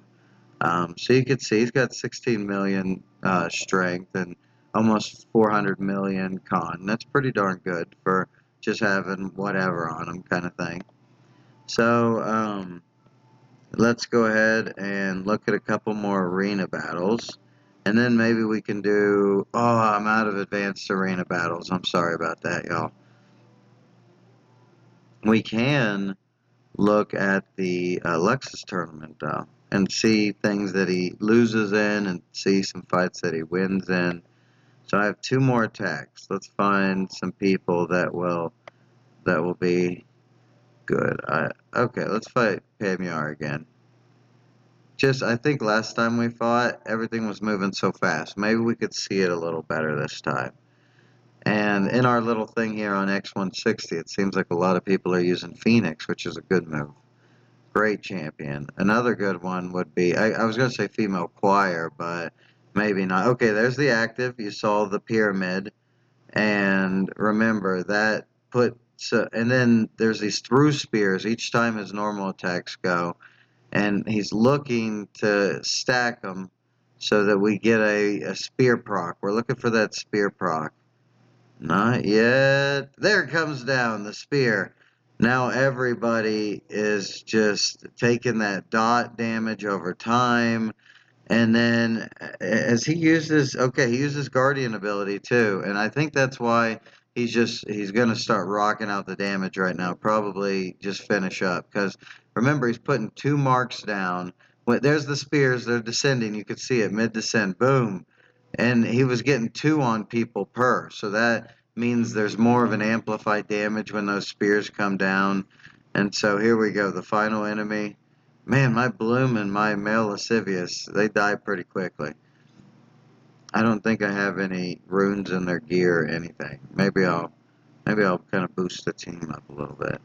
So you can see he's got 16 million strength and almost 400 million con. That's pretty darn good for just having whatever on him kind of thing. So let's go ahead and look at a couple more arena battles. And then maybe we can do... Oh, I'm out of advanced arena battles. I'm sorry about that, y'all. We can look at the Lexus tournament, though, and see things that he loses in and see some fights that he wins in. So I have 2 more attacks. Let's find some people that will be good. Okay, let's fight Pamiar again. I think last time we fought, everything was moving so fast. Maybe we could see it a little better this time. And in our little thing here on X160, it seems like a lot of people are using Phoenix, which is a good move. Great champion. Another good one would be, I was going to say female choir, but maybe not. Okay, there's the active. You saw the pyramid. And remember, that puts, and then there's these through spears each time his normal attacks go. And he's looking to stack them so that we get a spear proc. We're looking for that spear proc. Not yet. There it comes down, the spear. Now everybody is just taking that dot damage over time. And then as he uses, okay, he uses Guardian ability too. And I think that's why he's going to start rocking out the damage right now. Probably just finish up. Because remember, he's putting 2 marks down. There's the spears. They're descending. You could see it mid-descent. Boom. And he was getting 2 on people per. So that means there's more of an amplified damage when those spears come down. And so here we go. The final enemy. Man, my Bloom and my male Lascivious, they die pretty quickly. I don't think I have any runes in their gear or anything. Maybe I'll kind of boost the team up a little bit.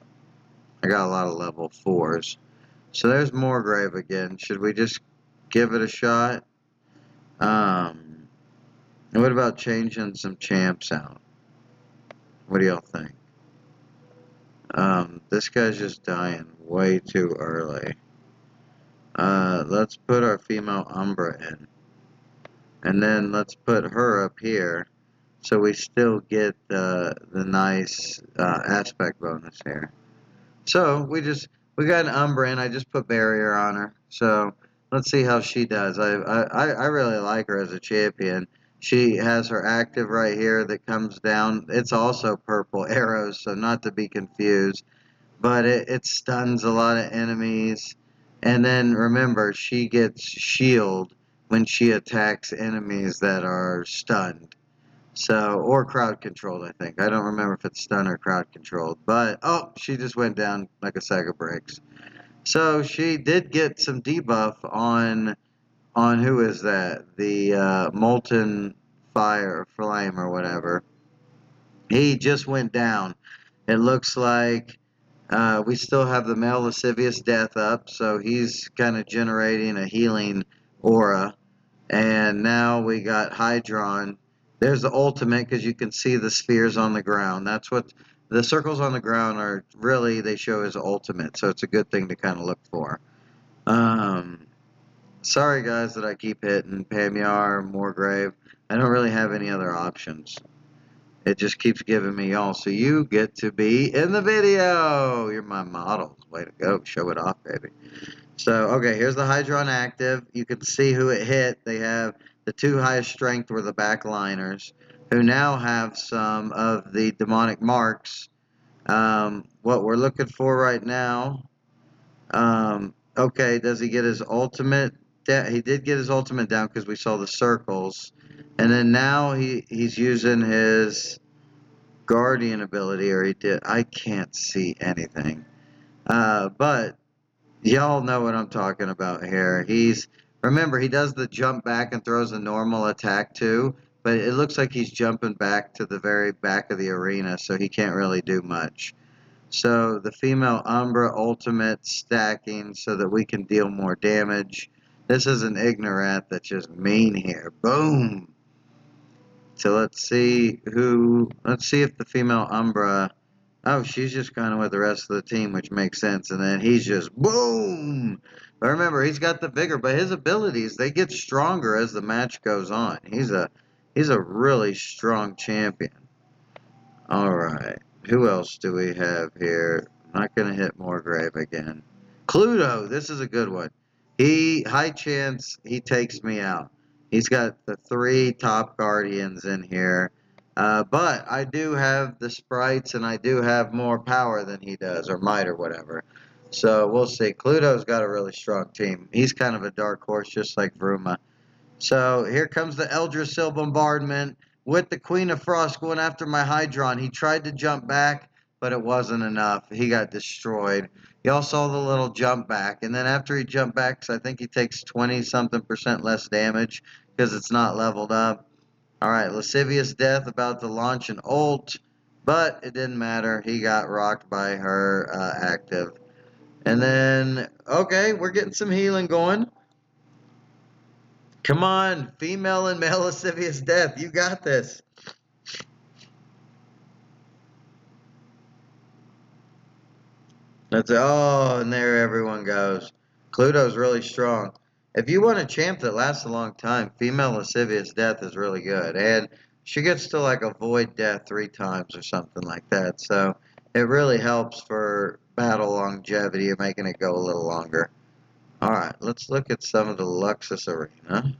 I got a lot of level 4s. So there's Morgrave again. Should we just give it a shot? What about changing some champs out? What do y'all think? This guy's just dying way too early. Let's put our female Umbra in. And then let's put her up here so we still get the nice aspect bonus here. So we got an Umbra in. I just put barrier on her. So let's see how she does. I really like her as a champion. She has her active right here that comes down. It's also purple arrows, so not to be confused. But it stuns a lot of enemies. And then remember, she gets shield when she attacks enemies that are stunned. So, or crowd controlled, I think. I don't remember if it's stun or crowd controlled. But, oh, she just went down like a sack of bricks. So, she did get some debuff on who is that? The Molten Fire, Flame or whatever. He just went down. It looks like we still have the male Lascivious Death up, so he's kind of generating a healing aura. And now we got Hydron. There's the ultimate because you can see the spheres on the ground. That's what the circles on the ground are really, they show his ultimate, so it's a good thing to kind of look for. Sorry guys that I keep hitting Pamiar, Morgrave. I don't really have any other options. It just keeps giving me y'all. So you get to be in the video. You're my models. Way to go. Show it off, baby. So, okay, here's the Hydron active. You can see who it hit. They have the 2 highest strength were the backliners, who now have some of the demonic marks. What we're looking for right now. Okay, does he get his ultimate? He did get his ultimate down because we saw the circles. And then now he's using his Guardian ability, or he did. I can't see anything. But y'all know what I'm talking about here. Remember, he does the jump back and throws a normal attack too, but it looks like he's jumping back to the very back of the arena, so he can't really do much. So the female Umbra ultimate stacking so that we can deal more damage. This is an Ignorant that's just mean here. Boom! So let's see if the female Umbra, oh, she's just kind of with the rest of the team, which makes sense. And then he's just boom! But remember, he's got the vigor, but his abilities, they get stronger as the match goes on. He's a really strong champion. All right. Who else do we have here? I'm not going to hit Morgrave again. Cluedo, this is a good one. High chance he takes me out. He's got the 3 top guardians in here. But I do have the sprites and I do have more power than he does, or might, or whatever. So we'll see. Cluedo's got a really strong team. He's kind of a dark horse, just like Vruma. So here comes the Eldrasil bombardment with the Queen of Frost going after my Hydron. He tried to jump back, but it wasn't enough. He got destroyed. Y'all saw the little jump back, and then after he jumped back, I think he takes 20-something% less damage because it's not leveled up. All right, Lascivious Death about to launch an ult, but it didn't matter. He got rocked by her active. And then, okay, we're getting some healing going. Come on, female and male lascivious death. You got this. That's it. Oh, and there everyone goes. Cluedo's really strong. If you want a champ that lasts a long time, female lascivious death is really good. And she gets to like avoid death 3 times or something like that. So it really helps for battle longevity and making it go a little longer. Alright, let's look at some of the Lexus Arena.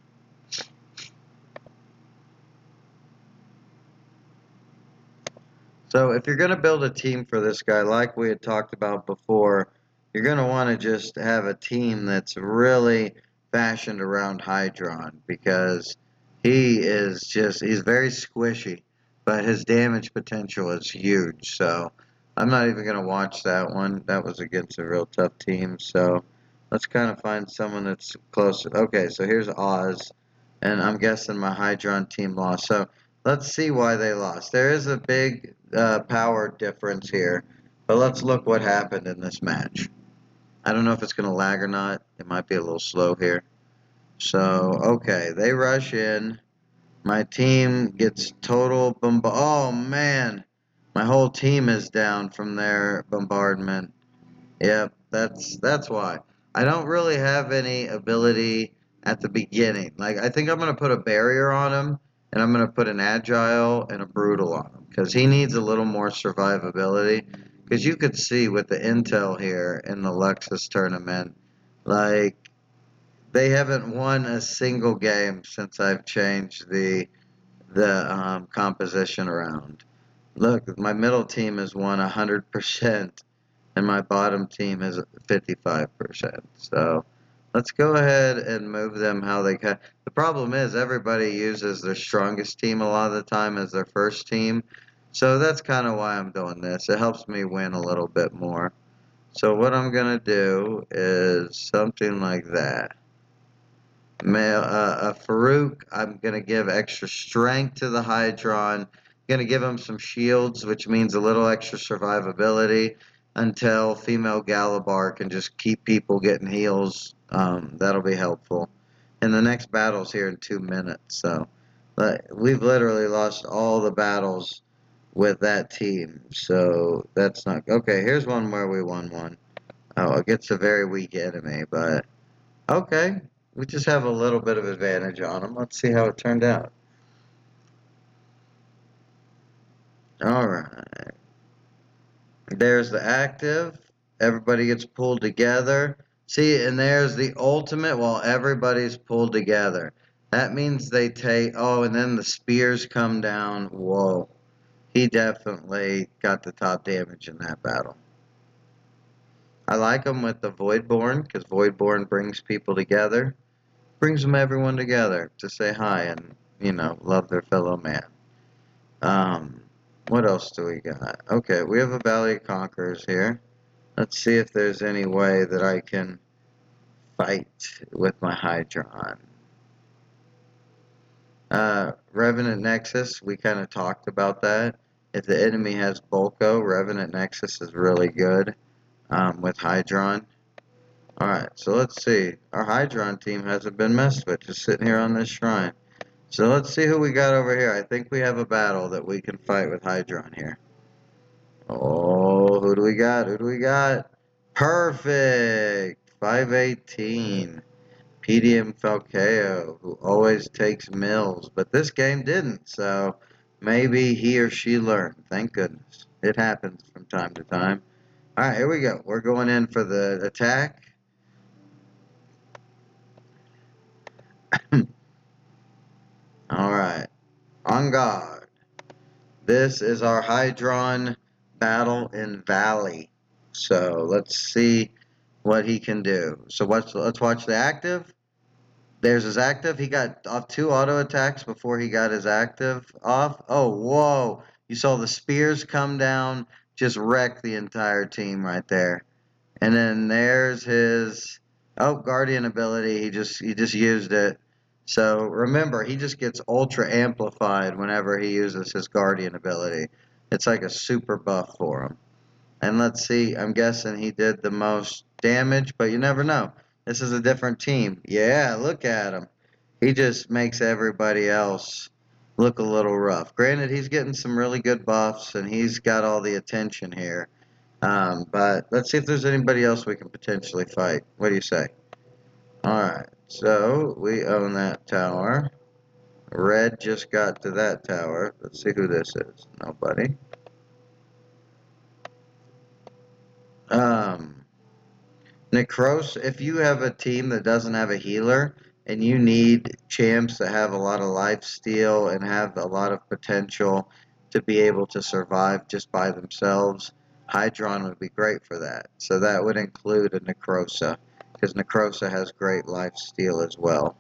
So if you're going to build a team for this guy, like we had talked about before, you're going to want to just have a team that's really fashioned around Hydron because he's very squishy, but his damage potential is huge. So I'm not even going to watch that one. That was against a real tough team. So let's kind of find someone that's closer. Okay, so here's Oz, and I'm guessing my Hydron team lost. So let's see why they lost. There is a big power difference here, but let's look what happened in this match. I don't know if it's going to lag or not. It might be a little slow here. So, okay, they rush in. My team gets total oh man, my whole team is down from their bombardment. Yep, that's why. I don't really have any ability at the beginning. Like I think I'm gonna put a barrier on him, and I'm gonna put an agile and a brutal on him because he needs a little more survivability. Because you could see with the intel here in the Lexus tournament, like they haven't won a single game since I've changed the composition around. Look, my middle team has won 100%, and my bottom team is 55%. So let's go ahead and move them how they can. The problem is everybody uses their strongest team a lot of the time as their first team. So that's kind of why I'm doing this. It helps me win a little bit more. So what I'm going to do is something like that. Farouk, I'm going to give extra strength to the Hydron. Going to give him some shields, which means a little extra survivability until female Galabar can just keep people getting heals. That'll be helpful. And the next battle's here in 2 minutes. So we've literally lost all the battles with that team. So that's not... Okay, here's one where we won one. Oh, against a very weak enemy, but... Okay, we just have a little bit of advantage on them. Let's see how it turned out. Alright. There's the active. Everybody gets pulled together. See, and there's the ultimate while everybody's pulled together. That means they take... Oh, and then the spears come down. Whoa. He definitely got the top damage in that battle. I like him with the Voidborn, because Voidborn brings people together. Brings them everyone together to say hi and, you know, love their fellow man. What else do we got? Okay, we have a Valley of Conquerors here. Let's see if there's any way that I can fight with my Hydron. Revenant Nexus, we kind of talked about that. If the enemy has Bulko, Revenant Nexus is really good with Hydron. Alright, so let's see. Our Hydron team hasn't been messed with, just sitting here on this shrine. So let's see who we got over here. I think we have a battle that we can fight with Hydron here. Oh, who do we got? Who do we got? Perfect! 518. PDM Falcao, who always takes mills, but this game didn't, so maybe he or she learned. Thank goodness. It happens from time to time. Alright, here we go. We're going in for the attack. Alright. On guard. This is our Hydron battle in Valley. So let's see what he can do. So let's watch the active. There's his active. He got off 2 auto attacks before he got his active off. Oh, whoa. You saw the spears come down, just wreck the entire team right there. And then there's his guardian ability. He just used it. So remember, he just gets ultra amplified whenever he uses his guardian ability. It's like a super buff for him. And let's see, I'm guessing he did the most damage, but you never know. This is a different team. Yeah, look at him. He just makes everybody else look a little rough. Granted, he's getting some really good buffs, and he's got all the attention here. But let's see if there's anybody else we can potentially fight. What do you say? Alright, so we own that tower. Red just got to that tower. Let's see who this is. Nobody. Um, Necros, if you have a team that doesn't have a healer and you need champs that have a lot of life steal and have a lot of potential to be able to survive just by themselves, Hydron would be great for that. So that would include a Necrosa, because Necrosa has great life steal as well.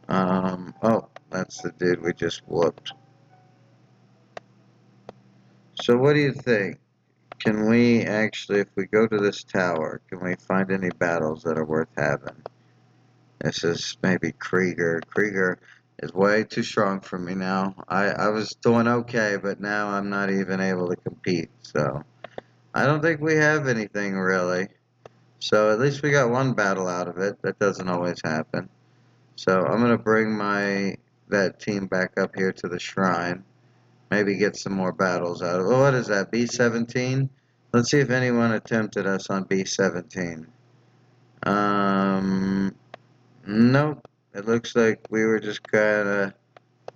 Oh, that's the dude we just whooped. So what do you think? Can we actually, if we go to this tower, can we find any battles that are worth having? This is maybe Krieger. Krieger is way too strong for me now. I was doing okay, but now I'm not even able to compete. So I don't think we have anything really. So at least we got one battle out of it. That doesn't always happen. So I'm gonna bring that team back up here to the shrine. Maybe get some more battles out of it. Oh, what is that? B17? Let's see if anyone attempted us on B17. Um, nope. It looks like we were just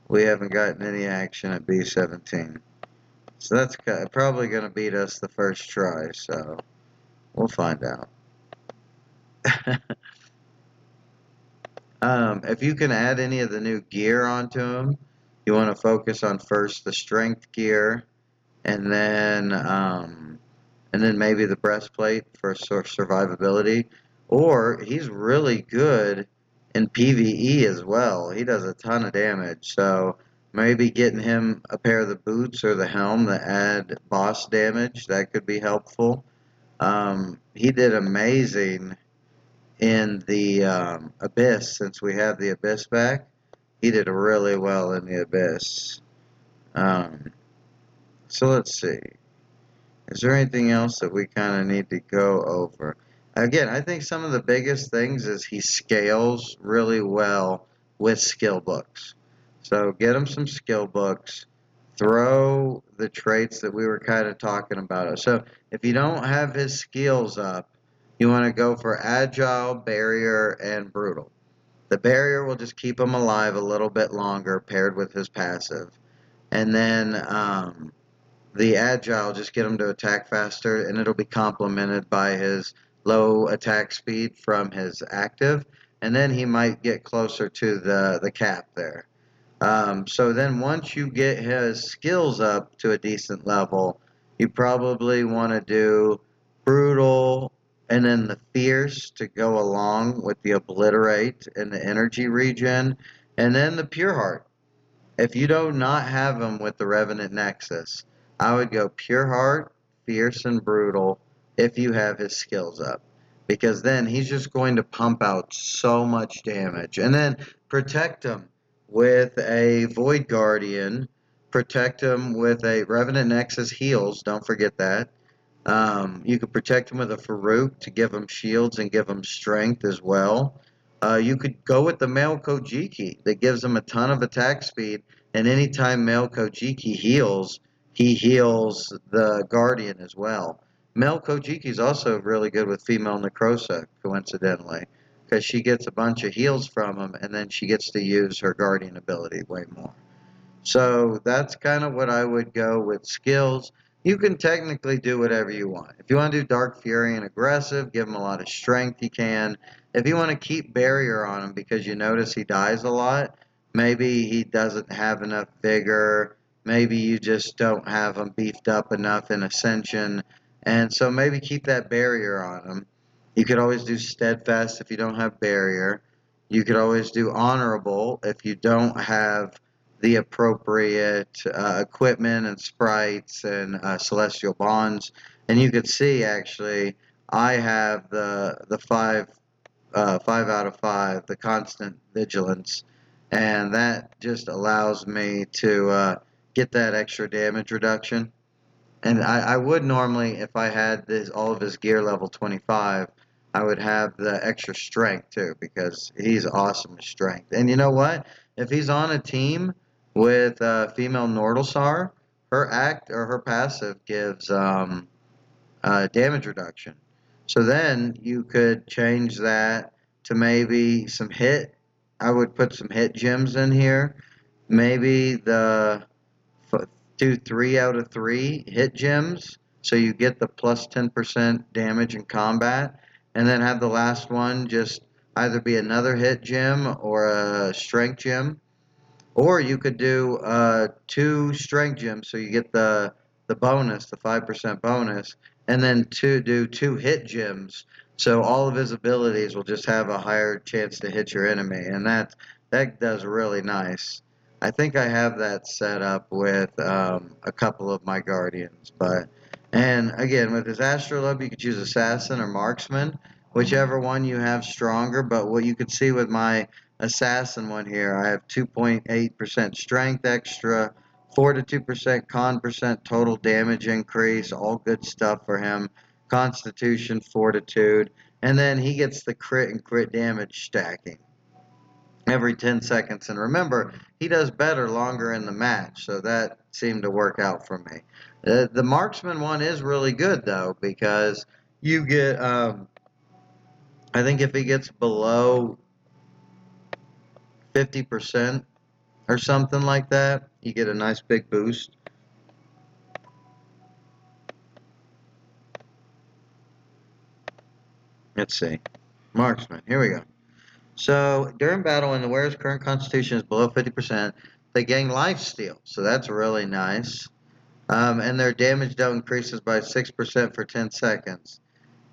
we haven't gotten any action at B17. So that's probably going to beat us the first try, so we'll find out. If you can add any of the new gear onto them, you want to focus on first the strength gear, and then maybe the breastplate for survivability. Or he's really good in PvE as well. He does a ton of damage, so maybe getting him a pair of the boots or the helm that add boss damage, that could be helpful. He did amazing in the Abyss, since we have the Abyss back. He did really well in the Abyss. Um, so let's see. Is there anything else that we kind of need to go over? Again, I think some of the biggest things is he scales really well with skill books. So get him some skill books. Throw the traits that we were kind of talking about. So if you don't have his skills up, you want to go for Agile, Barrier, and Brutal. The Barrier will just keep him alive a little bit longer paired with his passive. And then the Agile, just get him to attack faster, and it'll be complemented by his low attack speed from his active, and then he might get closer to the cap there. So then once you get his skills up to a decent level, you probably want to do Brutal and then the Fierce to go along with the Obliterate and the Energy Regen, and then the Pure Heart. If you do not have him with the Revenant Nexus, I would go Pure Heart, Fierce, and Brutal if you have his skills up. Because then he's just going to pump out so much damage. And then protect him with a Void Guardian. Protect him with a Revenant Nexus heals. Don't forget that. You could protect him with a Farouk to give him shields and give him strength as well. You could go with the male Kojiki that gives him a ton of attack speed, and anytime male Kojiki heals, he heals the Guardian as well. Male Kojiki is also really good with female Necrosa, coincidentally, because she gets a bunch of heals from him, and then she gets to use her Guardian ability way more. So that's kind of what I would go with skills. you can technically do whatever you want. If you want to do Dark Fury and aggressive, give him a lot of strength, you can. If you want to keep barrier on him because you notice he dies a lot, maybe he doesn't have enough vigor, maybe you just don't have him beefed up enough in Ascension, and so maybe keep that barrier on him. You could always do Steadfast if you don't have barrier. You could always do Honorable if you don't have the appropriate equipment and sprites and celestial bonds. And you could see actually, I have the 5 out of 5, the constant vigilance, and that just allows me to get that extra damage reduction. And I would normally, if I had this all of his gear level 25, I would have the extra strength too, because he's awesome with strength. And you know what? If he's on a team with female Nordalsar, her act or her passive gives damage reduction. So then you could change that to maybe some hit. I would put some hit gems in here. Maybe do 3 out of 3 hit gems, so you get the plus 10% damage in combat, and then have the last one just either be another hit gem or a strength gem, or you could do 2 strength gems, so you get the bonus, the 5% bonus, and then do 2 hit gems, so all of his abilities will just have a higher chance to hit your enemy, and that does really nice. I think I have that set up with a couple of my guardians, and again with his astrolabe you could choose assassin or marksman, whichever one you have stronger. But what you could see with my assassin one here, I have 2.8% strength extra, 4 to 2% con percent total damage increase, all good stuff for him. Constitution, fortitude, and then he gets the crit and crit damage stacking every 10 seconds. And remember, he does better longer in the match, so that seemed to work out for me. The marksman one is really good though, because you get, I think if he gets below 50% or something like that, you get a nice big boost. Let's see. Marksman. Here we go. So during battle, when the wearer's current constitution is below 50%, they gain life steal. So that's really nice. And their damage dealt increases by 6% for 10 seconds.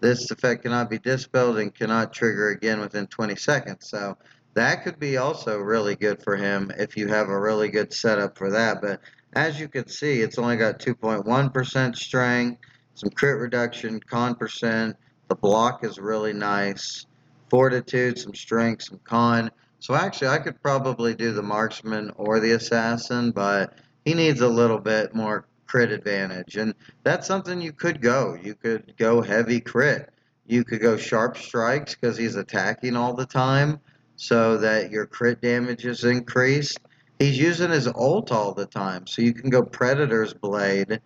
This effect cannot be dispelled and cannot trigger again within 20 seconds. So that could be also really good for him if you have a really good setup for that. But as you can see, it's only got 2.1% strength, some crit reduction, con percent. The block is really nice. Fortitude, some strength, some con. So actually, I could probably do the marksman or the assassin, but he needs a little bit more crit advantage. And that's something you could go. You could go heavy crit. You could go sharp strikes because he's attacking all the time so that your crit damage is increased. He's using his ult all the time, so you can go Predator's Blade,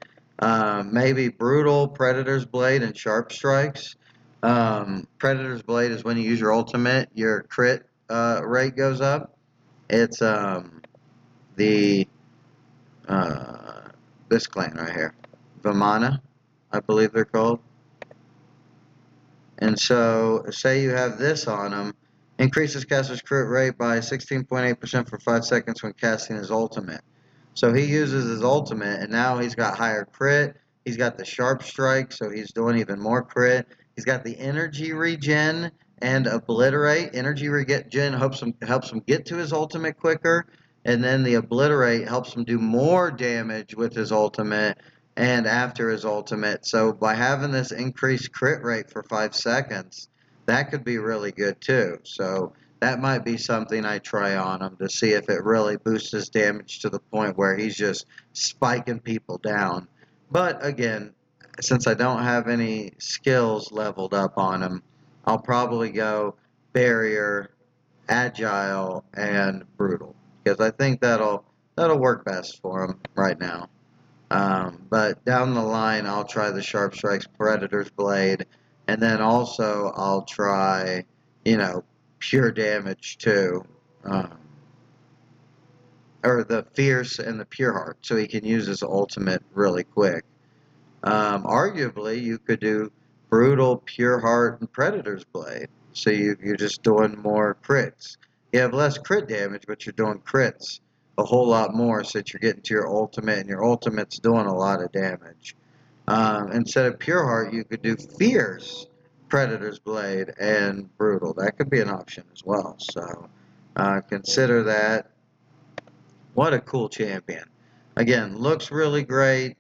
maybe Brutal, Predator's Blade, and Sharp Strikes. Predator's Blade is when you use your ultimate, your crit rate goes up. It's the this clan right here, Vimana, I believe they're called. And so, say you have this on him, increases caster's crit rate by 16.8% for 5 seconds when casting his ultimate. So he uses his ultimate, and now he's got higher crit. He's got the sharp strike, so he's doing even more crit. He's got the energy regen and obliterate. Energy regen helps him get to his ultimate quicker, and then the obliterate helps him do more damage with his ultimate and after his ultimate. So by having this increased crit rate for 5 seconds, that could be really good too. So that might be something I try on him to see if it really boosts his damage to the point where he's just spiking people down. But again, since I don't have any skills leveled up on him, I'll probably go barrier, agile, and brutal, because I think that'll work best for him right now. But down the line, I'll try the Sharp Strikes Predator's Blade, and then also I'll try, pure damage too, or the Fierce and the Pure Heart, so he can use his ultimate really quick. Arguably, you could do Brutal, Pure Heart, and Predator's Blade. So you're just doing more crits. You have less crit damage, but you're doing crits a whole lot more since you're getting to your ultimate, and your ultimate's doing a lot of damage. Instead of Pure Heart, you could do Fierce, Predator's Blade, and Brutal. That could be an option as well. So consider that. What a cool champion. Again, looks really great.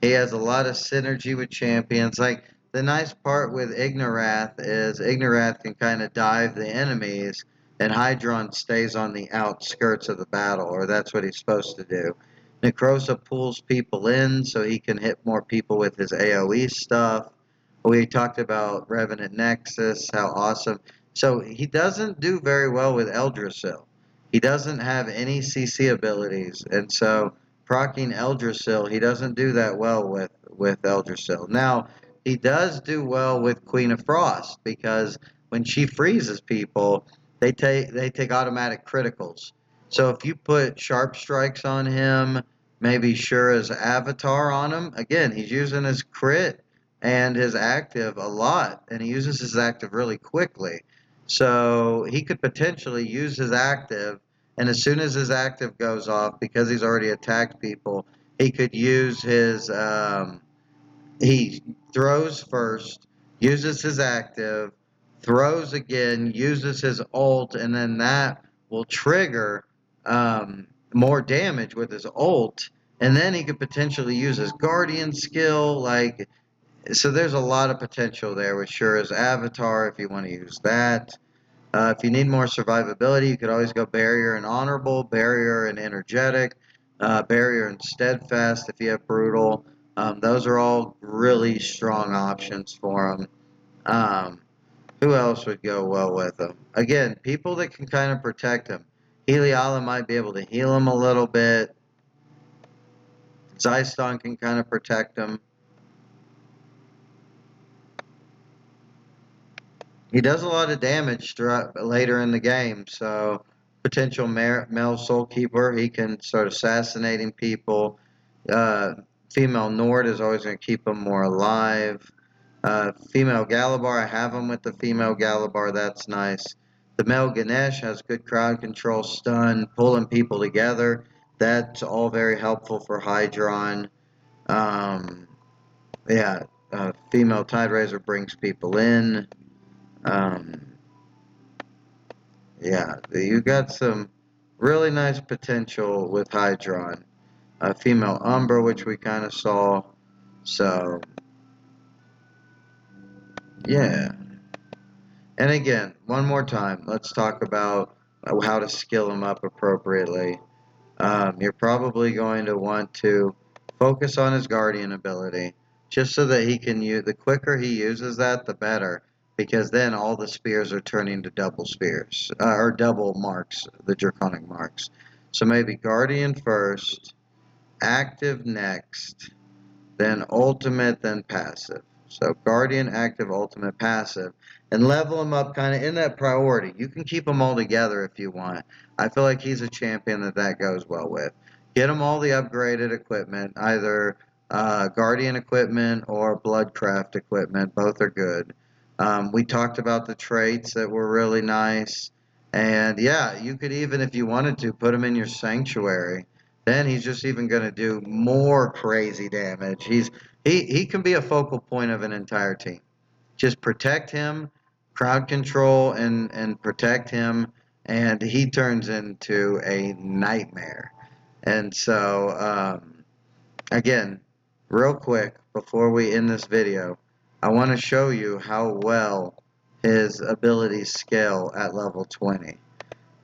He has a lot of synergy with champions. Like, the nice part with Ignorath is Ignorath can kind of dive the enemies, and Hydron stays on the outskirts of the battle, or that's what he's supposed to do. Necrosa pulls people in so he can hit more people with his AoE stuff. We talked about Revenant Nexus, how awesome. So he doesn't do very well with Eldrasil. He doesn't have any CC abilities, and so proccing Eldrasil, he doesn't do that well with Eldrasil. Now, he does do well with Queen of Frost because when she freezes people, they take automatic criticals. So if you put sharp strikes on him, maybe Shura's avatar on him, again, he's using his crit and his active a lot, and he uses his active really quickly. So he could potentially use his active, and as soon as his active goes off, because he's already attacked people, he could use his. He throws first, uses his active, throws again, uses his ult, and then that will trigger more damage with his ult. And then he could potentially use his guardian skill, like so. There's a lot of potential there with Shura's avatar if you want to use that. If you need more survivability, you could always go barrier and honorable, barrier and energetic, barrier and steadfast if you have brutal. Those are all really strong options for them. Um, who else would go well with them? Again, people that can kind of protect him. Heliala might be able to heal him a little bit. Zyston can kind of protect him. He does a lot of damage throughout later in the game, so potential male soul keeper, he can start assassinating people. Uh, Female Nord is always going to keep him more alive. Female Galabar, I have him with the female Galabar, that's nice. The male Ganesh has good crowd control, stun, pulling people together. That's all very helpful for Hydron. Um, yeah, female Tide Razor brings people in. Um, Yeah, you got some really nice potential with Hydron. Female Umbra, which we kind of saw. So, yeah. And again, one more time, let's talk about how to skill them up appropriately. You're probably going to want to focus on his guardian ability, just so that he can use. The quicker he uses that, the better, because then all the spears are turning to double spears or double marks, the draconic marks. So maybe guardian first, active next, then ultimate, then passive. So guardian, active, ultimate, passive, and level them up kind of in that priority. You can keep them all together if you want. I feel like he's a champion that goes well with. Get them all the upgraded equipment, either guardian equipment or bloodcraft equipment. Both are good. We talked about the traits that were really nice. And yeah, you could even, if you wanted to, put him in your sanctuary. Then he's just even going to do more crazy damage. He can be a focal point of an entire team. Just protect him, crowd control, and protect him, and he turns into a nightmare. And so, again, real quick before we end this video, I want to show you how well his abilities scale at level 20.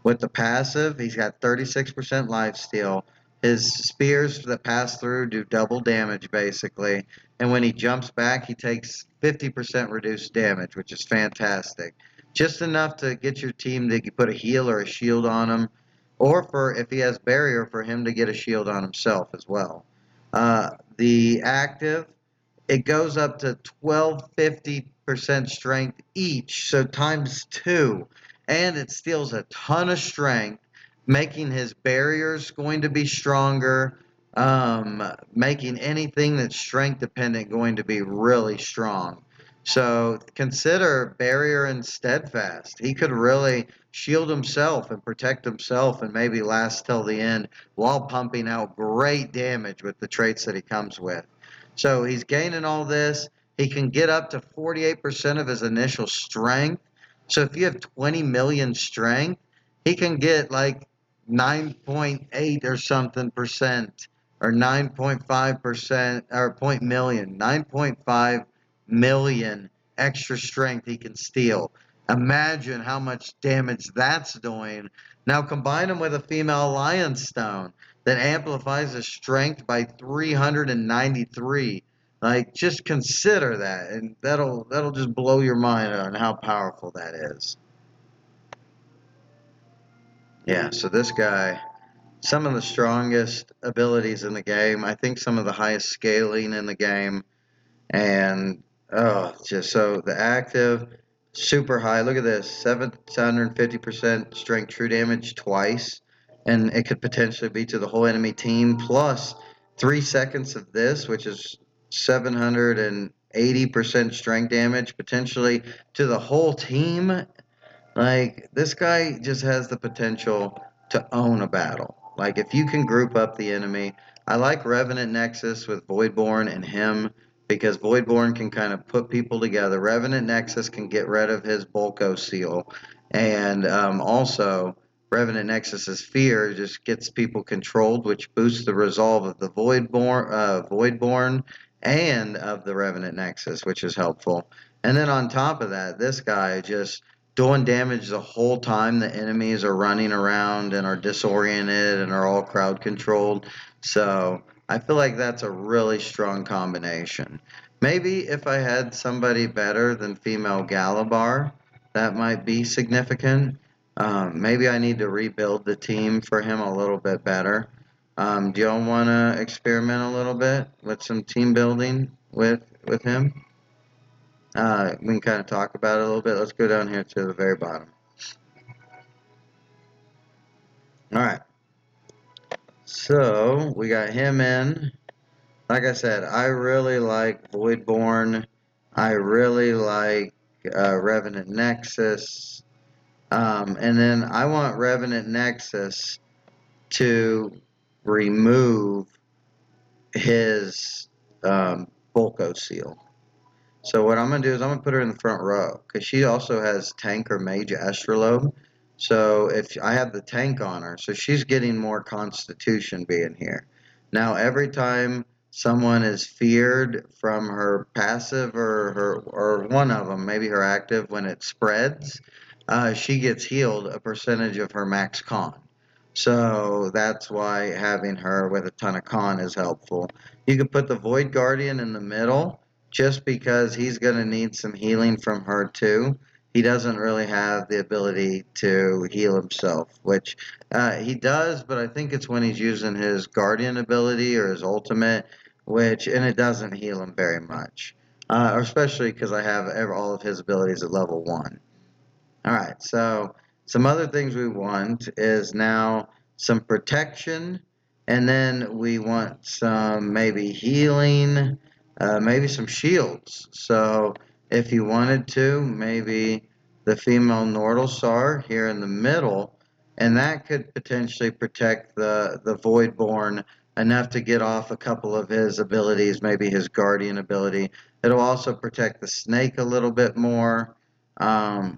With the passive, he's got 36% lifesteal. His spears that pass through do double damage, basically. And when he jumps back, he takes 50% reduced damage, which is fantastic. Just enough to get your team to put a heal or a shield on him. Or for if he has barrier, for him to get a shield on himself as well. The active, it goes up to 1250% strength each, so times 2. And it steals a ton of strength, making his barriers going to be stronger. making anything that's strength dependent going to be really strong. So consider Barrier and Steadfast. He could really shield himself and protect himself and maybe last till the end while pumping out great damage with the traits that he comes with. So he's gaining all this. He can get up to 48% of his initial strength. So if you have 20 million strength, he can get like 9.8 or something percent or 9.5% or point million, 9.5 million extra strength he can steal. Imagine how much damage that's doing. Now combine him with a female lion stone that amplifies his strength by 393. Like, just consider that, and that'll just blow your mind on how powerful that is. Yeah, so this guy, some of the strongest abilities in the game. I think some of the highest scaling in the game. And just so the active, super high. Look at this, 750% strength true damage twice. And it could potentially be to the whole enemy team. Plus 3 seconds of this, which is 780% strength damage, potentially to the whole team. Like, this guy just has the potential to own a battle. Like, if you can group up the enemy, I like Revenant Nexus with Voidborn and him because Voidborn can kind of put people together. Revenant Nexus can get rid of his Bulko seal, and also Revenant Nexus's fear just gets people controlled, which boosts the resolve of the Voidborn and of the Revenant Nexus, which is helpful. And then on top of that, this guy just doing damage the whole time the enemies are running around and are disoriented and are all crowd controlled. So I feel like that's a really strong combination. Maybe if I had somebody better than female Galabar, that might be significant. Maybe I need to rebuild the team for him a little bit better. Do y'all want to experiment a little bit with some team building with him? We can kind of talk about it a little bit. Let's go down here to the very bottom. All right. So we got him in. Like I said, I really like Voidborn. I really like Revenant Nexus. And then I want Revenant Nexus to remove his Bulko seal. So what I'm going to do is I'm going to put her in the front row because she also has tank or mage astrolabe. So if I have the tank on her, so she's getting more constitution being here. Now every time someone is feared from her passive or one of them, maybe her active, when it spreads, she gets healed a percentage of her max con. So that's why having her with a ton of con is helpful. You can put the Void Guardian in the middle just because he's going to need some healing from her too. He doesn't really have the ability to heal himself, which he does, but I think it's when he's using his Guardian ability or his ultimate, and it doesn't heal him very much. Especially because I have all of his abilities at level 1. All right, so some other things we want is now some protection, and then we want some maybe healing, maybe some shields. So if you wanted to, maybe the female Nordalsar here in the middle, and that could potentially protect the Voidborn enough to get off a couple of his abilities, maybe his Guardian ability. It'll also protect the snake a little bit more,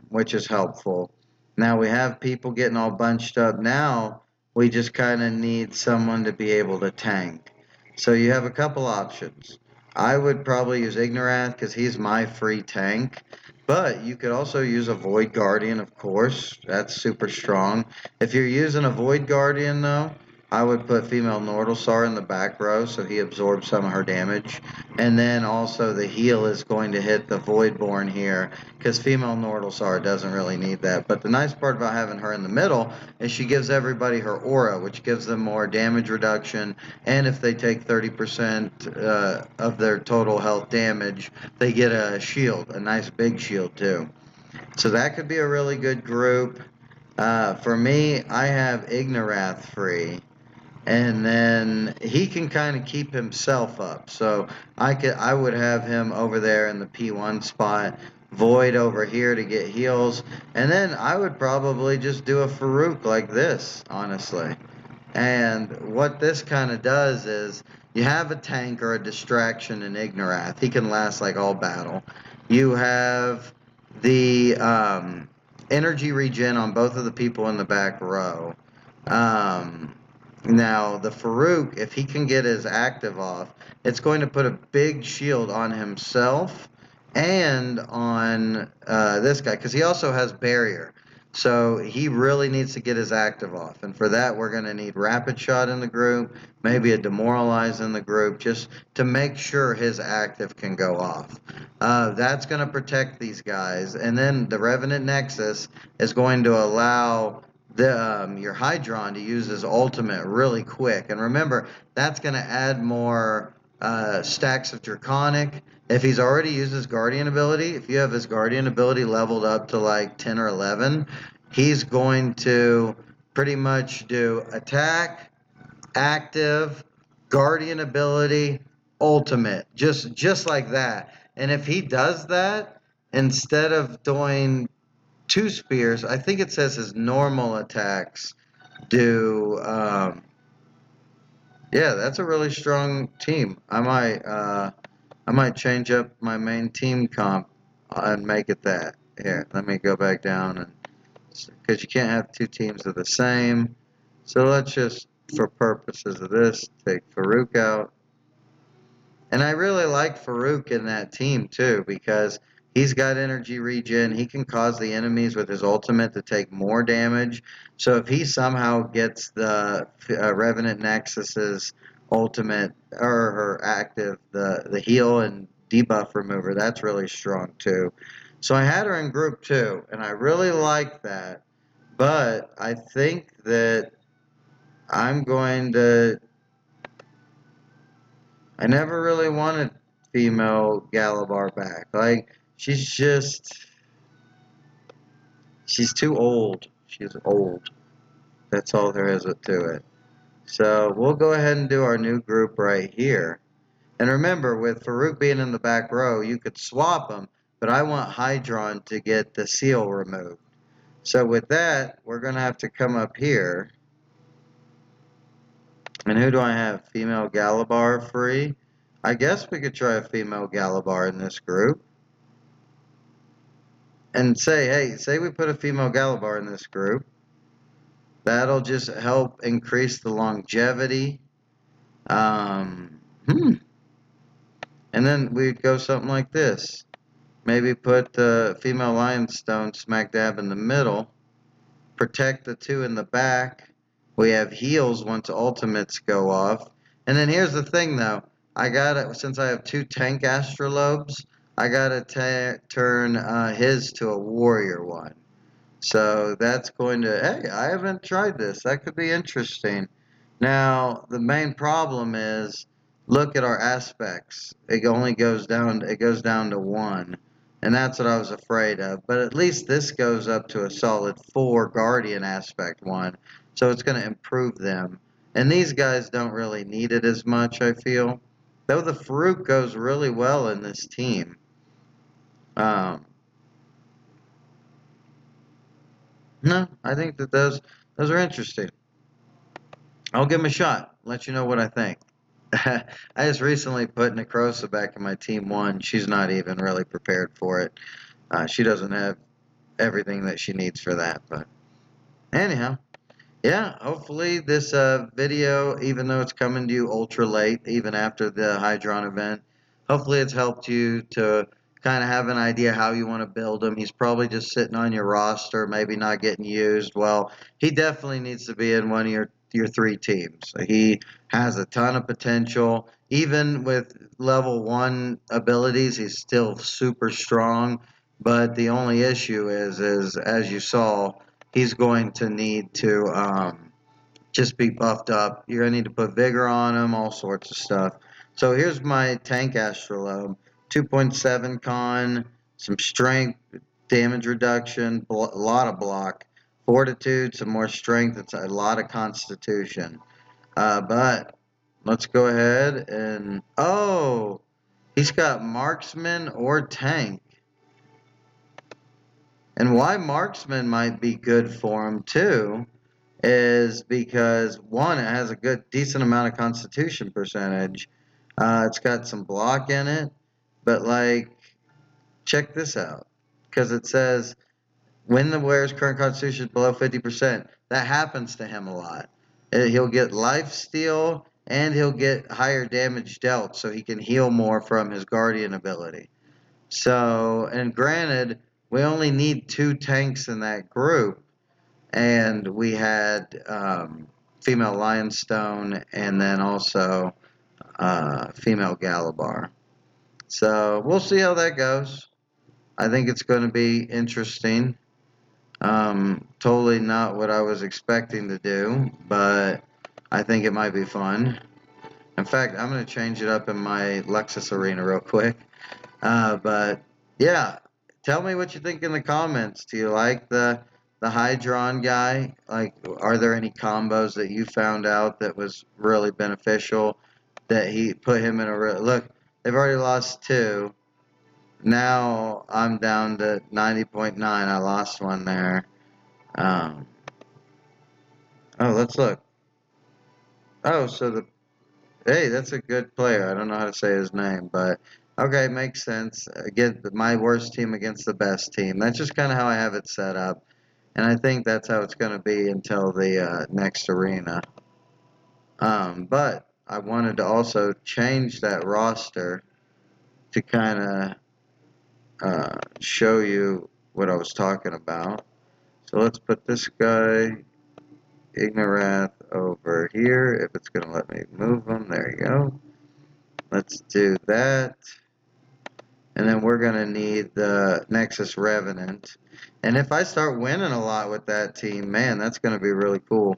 which is helpful. Now we have people getting all bunched up. Now we just kind of need someone to be able to tank. So you have a couple options. I would probably use Ignorath because he's my free tank. But you could also use a Void Guardian, of course. That's super strong. If you're using a Void Guardian, though, I would put female Nordalsar in the back row so he absorbs some of her damage. And then also the heal is going to hit the Voidborn here because female Nordalsar doesn't really need that. But the nice part about having her in the middle is she gives everybody her aura, which gives them more damage reduction. And if they take 30% of their total health damage, they get a shield, a nice big shield too. So that could be a really good group. For me, I have Ignorath free. and then he can kind of keep himself up. So I would have him over there in the P1 spot, Void over here to get heals, and then I would probably just do a Farouk like this, honestly. And what this kind of does is you have a tank or a distraction in Ignorath. He can last like all battle. You have the energy regen on both of the people in the back row. Um, Now, the Farouk, if he can get his active off, it's going to put a big shield on himself and on this guy, because he also has barrier. So he really needs to get his active off. And for that, we're going to need Rapid Shot in the group, maybe a Demoralize in the group, just to make sure his active can go off. That's going to protect these guys. And then the Revenant Nexus is going to allow your Hydron to use his ultimate really quick. And remember, that's going to add more stacks of Draconic. If he's already used his Guardian ability, if you have his Guardian ability leveled up to like 10 or 11, he's going to pretty much do attack, active, Guardian ability, ultimate, just like that. And if he does that, instead of doing two spears, I think it says his normal attacks do. Yeah, that's a really strong team. I might change up my main team comp and make it that. Here, let me go back down and because you can't have two teams of the same. So let's just, for purposes of this, take Farouk out. And I really like Farouk in that team too because he's got energy regen. He can cause the enemies with his ultimate to take more damage. So if he somehow gets the Revenant Nexus's ultimate or her active, the heal and debuff remover, that's really strong too. So I had her in group 2, and I really like that. But I think that I'm going to. I never really wanted female Galabar back. Like, she's too old. She's old. That's all there is to it. So we'll go ahead and do our new group right here. And remember, with Farouk being in the back row, you could swap them, but I want Hydron to get the seal removed. So with that, we're going to have to come up here. And who do I have? Female Galabar free? I guess we could try a female Galabar in this group. And say, hey, say we put a female Galabar in this group. That'll just help increase the longevity. Um, hmm. And then we'd go something like this. Maybe put the female Lion's Stone smack dab in the middle. Protect the two in the back. We have heals once ultimates go off. And then here's the thing though. I gotta, since I have two tank astrolobes, I gotta turn his to a warrior one. So that's going to, hey, I haven't tried this. That could be interesting. Now, the main problem is, look at our aspects. It goes down to 1. And that's what I was afraid of. But at least this goes up to a solid 4 Guardian aspect 1. So it's going to improve them. And these guys don't really need it as much, I feel. Though the Farouk goes really well in this team. No, I think that those are interesting. I'll give them a shot. Let you know what I think. I just recently put Necrosa back in my team 1. She's not even really prepared for it. She doesn't have everything that she needs for that. But anyhow, yeah, hopefully this video, even though it's coming to you ultra late, even after the Hydron event, hopefully it's helped you to kind of have an idea how you want to build him. He's probably just sitting on your roster, maybe not getting used. Well, he definitely needs to be in one of your 3 teams. He has a ton of potential. Even with level 1 abilities, he's still super strong. But the only issue is as you saw, he's going to need to just be buffed up. You're going to need to put vigor on him, all sorts of stuff. So here's my tank astrolabe. 2.7 con, some strength, damage reduction, a lot of block, fortitude, some more strength, it's a lot of constitution. But let's go ahead and... Oh! He's got marksman or tank. And why marksman might be good for him too is because, one, it has a good, decent amount of constitution percentage. It's got some block in it. But, like, check this out. Because it says, when the wearer's current constitution is below 50%, that happens to him a lot. He'll get lifesteal and he'll get higher damage dealt so he can heal more from his guardian ability. So, and granted, we only need 2 tanks in that group, and we had female Lionstone and then also female Galabar. So we'll see how that goes. I think it's going to be interesting. Totally not what I was expecting to do, but I think it might be fun. In fact, I'm going to change it up in my Lexus arena real quick. But yeah, tell me what you think in the comments. Do you like the Hydron guy? Like, are there any combos that you found out that was really beneficial? That he put him in a look? They've already lost 2. Now I'm down to 90.9. I lost one there. Oh, let's look. Oh, so hey, that's a good player. I don't know how to say his name, but okay, makes sense. Again, my worst team against the best team. That's just kind of how I have it set up, and I think that's how it's going to be until the next arena. But I wanted to also change that roster to kind of show you what I was talking about. So let's put this guy, Ignorath, over here. If it's going to let me move him, there you go. Let's do that. And then we're going to need the Nexus Revenant. And if I start winning a lot with that team, man, that's going to be really cool.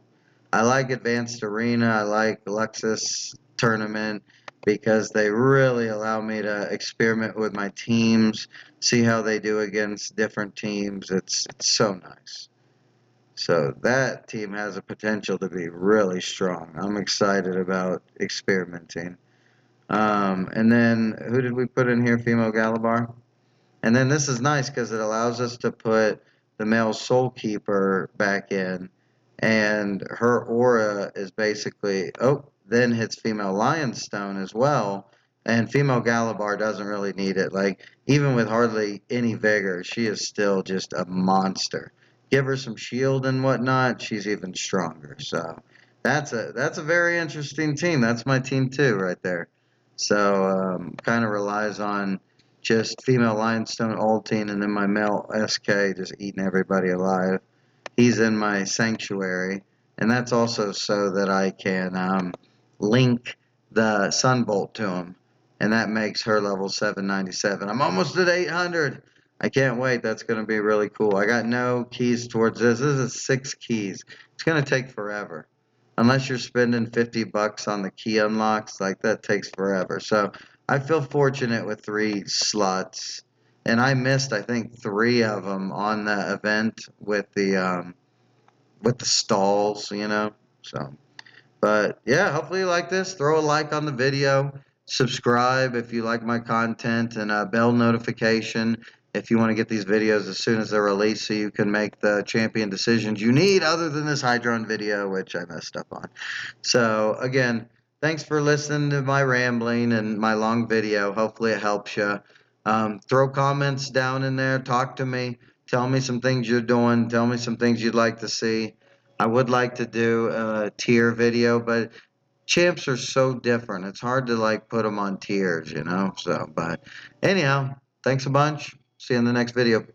I like Advanced Arena. I like Lexus Tournament because they really allow me to experiment with my teams, see how they do against different teams. It's so nice. So that team has a potential to be really strong. I'm excited about experimenting. And then who did we put in here? Female Galabar. And then this is nice because it allows us to put the male Soul Keeper back in, and her aura is basically, then hits female Lionstone as well. And female Galabar doesn't really need it. Like, even with hardly any vigor, she is still just a monster. Give her some shield and whatnot, she's even stronger. So that's a very interesting team. That's my team too, right there. So kind of relies on just female Lionstone ulting, and then my male SK just eating everybody alive. He's in my sanctuary, and that's also so that I can link the Sunbolt to him, and that makes her level 797. I'm almost at 800. I can't wait. That's going to be really cool. I got no keys towards this. This is 6 keys. It's going to take forever. Unless you're spending $50 on the key unlocks, like that takes forever. So I feel fortunate with 3 slots, and I missed, I think, 3 of them on the event with the stalls, you know. So, but yeah, hopefully you like this. Throw a like on the video, subscribe if you like my content, and bell notification if you want to get these videos as soon as they're released, so you can make the champion decisions you need, other than this Hydron video, which I messed up on. So again, thanks for listening to my rambling and my long video. Hopefully it helps you. Throw comments down in there. Talk to me. Tell me some things you're doing. Tell me some things you'd like to see. I would like to do a tier video, but champs are so different. It's hard to like put them on tiers, you know. So, but anyhow, thanks a bunch. See you in the next video.